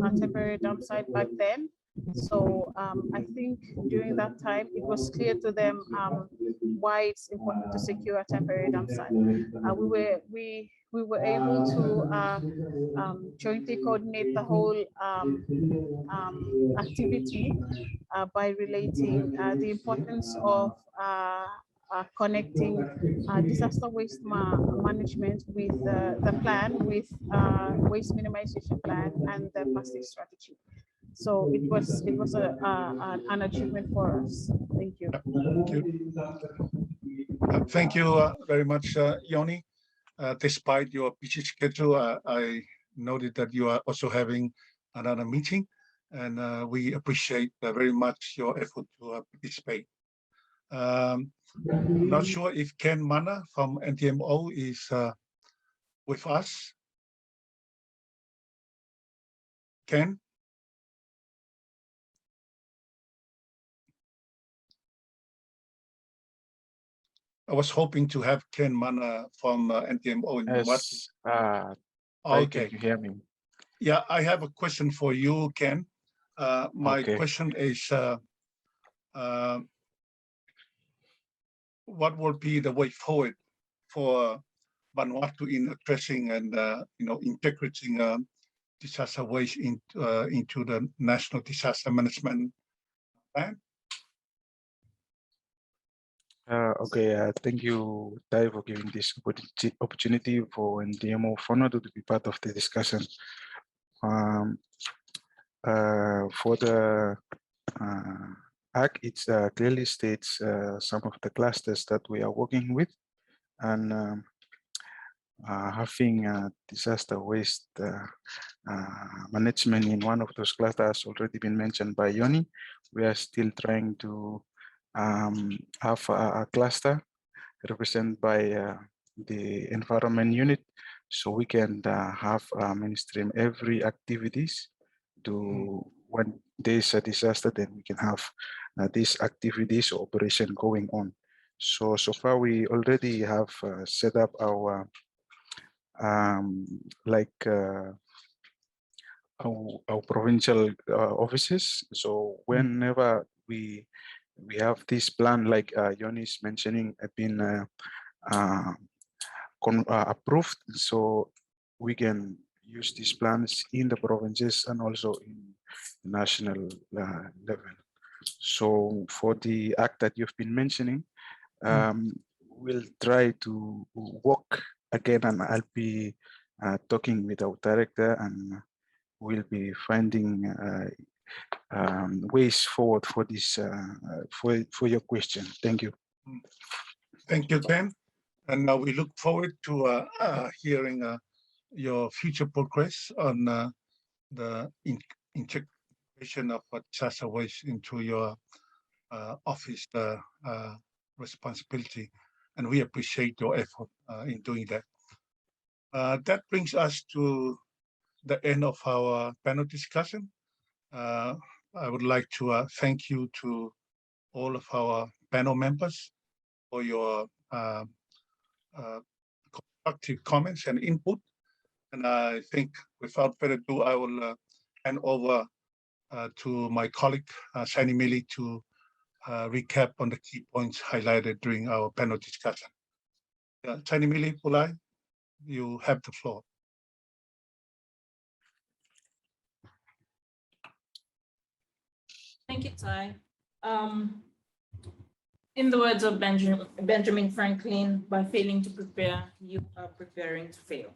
a temporary dump site back then. So I think during that time, it was clear to them why it's important to secure a temporary dump site. We were able to jointly coordinate the whole activity by relating the importance of connecting disaster waste management with the plan, with waste minimization plan and the plastic strategy. So it was an achievement for us. Thank you. Thank you very much, Yoni. Despite your busy schedule, I noted that you are also having another meeting, and we appreciate very much your effort to participate. I'm not sure if Ken Mana from NTMO is with us. Ken? I was hoping to have Ken Mana from NTMO in Yes. okay. Can you hear me? Yeah, I have a question for you, Ken. My Okay. question is, what will be the way forward for Vanuatu in addressing and integrating disaster waste into the National Disaster Management Plan? Okay, thank you, Tai, for giving this opportunity for NTMO Vanuatu to be part of the discussion. For the Act, it clearly states some of the clusters that we are working with, and having disaster waste management in one of those clusters has already been mentioned by Yoni. We are still trying to have a cluster represented by the environment unit, so we can have mainstream every activities to when there's a disaster, then we can have these activities or operation going on. So far we already have set up our our provincial offices. So whenever we have this plan, like Yoni is mentioning, have been approved, so we can use these plans in the provinces and also in the national level. So for the Act that you've been mentioning, we'll try to work again, and I'll be talking with our director, and we'll be finding ways forward for this for your question. Thank you. Thank you, Ken. And now we look forward to hearing your future progress on the integration of disaster waste into your office responsibility. And we appreciate your effort in doing that. That brings us to the end of our panel discussion. I would like to thank you to all of our panel members for your constructive comments and input. And I think without further ado, I will hand over to my colleague, Sani Mili, to recap on the key points highlighted during our panel discussion. Sani Mili Pulai, you have the floor. Thank you, Ty. In the words of Benjamin Franklin, by failing to prepare, you are preparing to fail.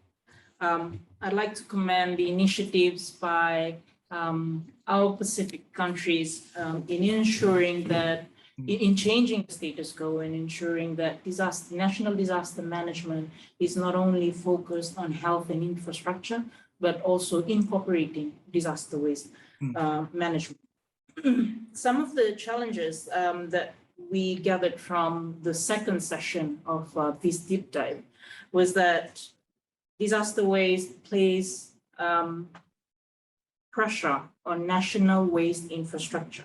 I'd like to commend the initiatives by our Pacific countries in ensuring that, in changing the status quo and ensuring that national disaster management is not only focused on health and infrastructure, but also incorporating disaster waste management. Some of the challenges that we gathered from the second session of this deep dive was that disaster waste places pressure on national waste infrastructure,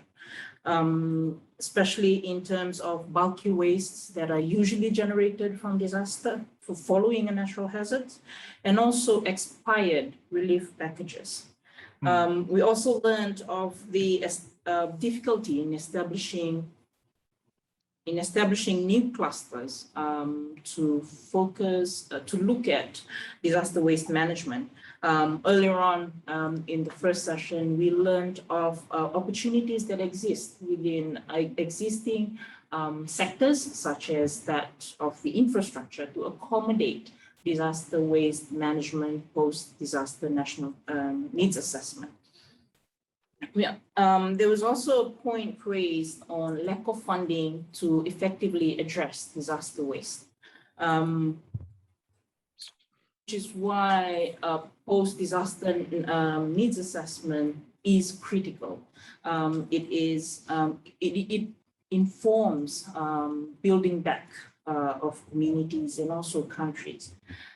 especially in terms of bulky wastes that are usually generated from disaster for following a natural hazard, and also expired relief packages. We also learned of the difficulty in establishing new clusters to focus, to look at disaster waste management. Earlier on in the first session, we learned of opportunities that exist within existing sectors, such as that of the infrastructure, to accommodate disaster waste management post-disaster national needs assessment. Yeah, there was also a point raised on lack of funding to effectively address disaster waste, which is why post-disaster needs assessment is critical. It informs building back of communities and also countries.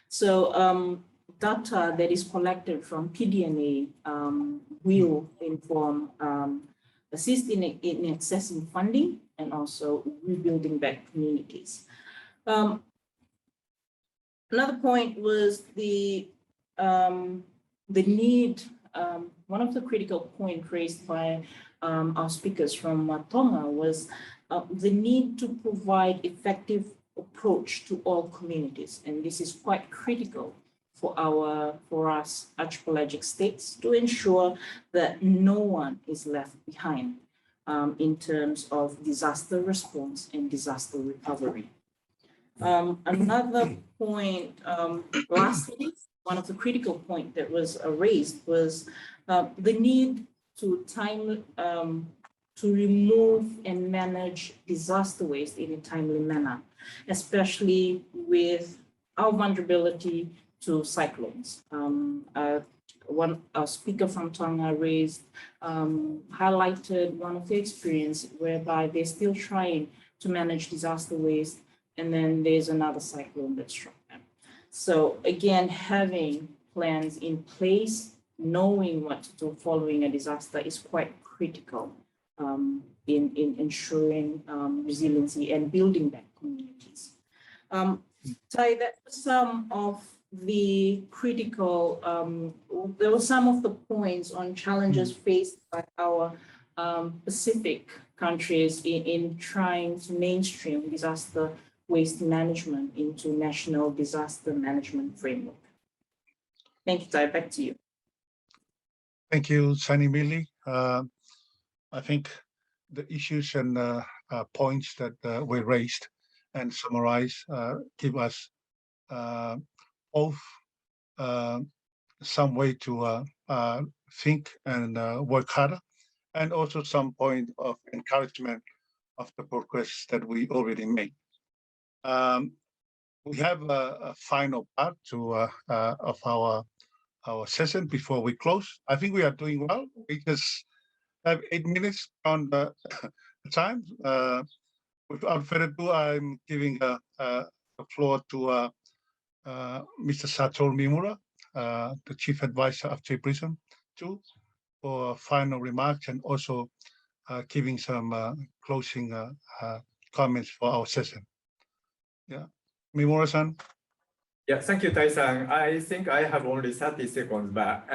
So data that is collected from PDNA will inform, assist in accessing funding and also rebuilding back communities. Another point was the need, one of the critical points raised by our speakers from Tonga was the need to provide effective approach to all communities. And this is quite critical for us archipelagic states to ensure that no one is left behind in terms of disaster response and disaster recovery. Another point, lastly, one of the critical points that was raised was the need to remove and manage disaster waste in a timely manner, especially with our vulnerability to cyclones. A speaker from Tonga highlighted one of the experience whereby they're still trying to manage disaster waste, and then there's another cyclone that struck them. So again, having plans in place, knowing what to do following a disaster is quite critical in ensuring resiliency and building back communities. Ty, that was some of the critical, there were some of the points on challenges faced by our Pacific countries in trying to mainstream disaster waste management into national disaster management framework. Thank you, Ty, back to you. Thank you, Sani Mili. I think the issues and points that were raised and summarized give us both some way to think and work harder, and also some point of encouragement of the progress that we already made. We have a final part to of our session before we close. I think we are doing well. We just have 8 minutes on the time. Without further ado, I'm giving the floor to Mr. Satoru Mimura, the Chief Advisor of Preparedness Measures, for final remarks and also giving some closing comments for our session. Yeah, Mimura-san. Yeah, thank you, Tai-san. I think I have only 30 seconds, but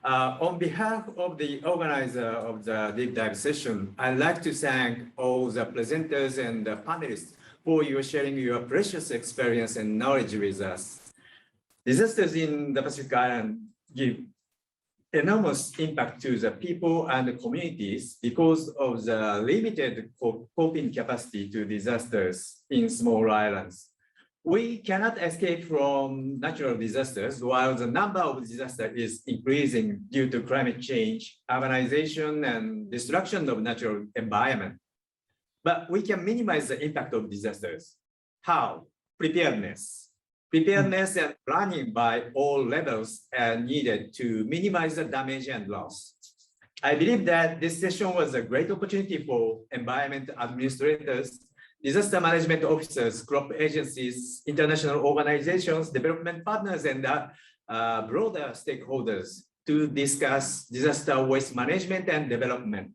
on behalf of the organizer of the deep dive session, I'd like to thank all the presenters and the panelists for your sharing your precious experience and knowledge with us. Disasters in the Pacific Island give enormous impact to the people and the communities because of the limited coping capacity to disasters in small islands. We cannot escape from natural disasters while the number of disasters is increasing due to climate change, urbanization, and destruction of natural environment. But we can minimize the impact of disasters. How? Preparedness. Preparedness and planning by all levels are needed to minimize the damage and loss. I believe that this session was a great opportunity for environment administrators, disaster management officers, crop agencies, international organizations, development partners, and broader stakeholders to discuss disaster waste management and development.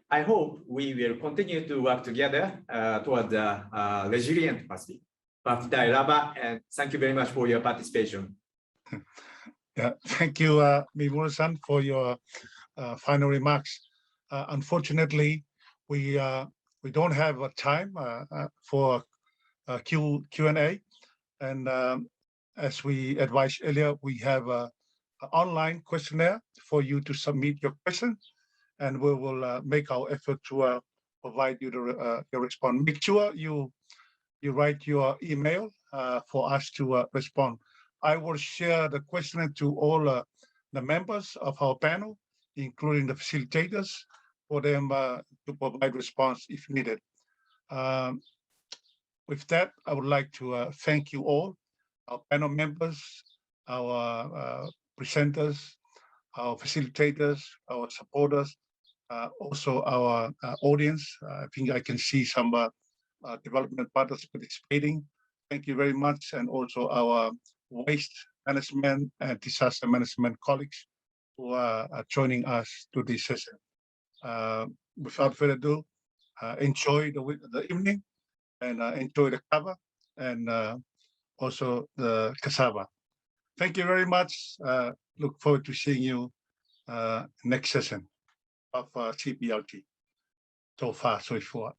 I hope we will continue to work together toward the resilient Pacific. And thank you very much for your participation. Yeah, thank you, Mimura-san, for your final remarks. Unfortunately, we don't have time for Q&A, and as we advised earlier, we have an online questionnaire for you to submit your questions, and we will make our effort to provide you the response. Make sure you write your email for us to respond. I will share the questionnaire to all the members of our panel, including the facilitators, for them to provide response if needed. With that, I would like to thank you all, our panel members, our presenters, our facilitators, our supporters, also our audience. I think I can see some development partners participating. Thank you very much. And also our waste management and disaster management colleagues who are joining us to this session. Without further ado, enjoy the evening and enjoy the kava and also the cassava. Thank you very much. Look forward to seeing you next session of CPRT. So far, so forth.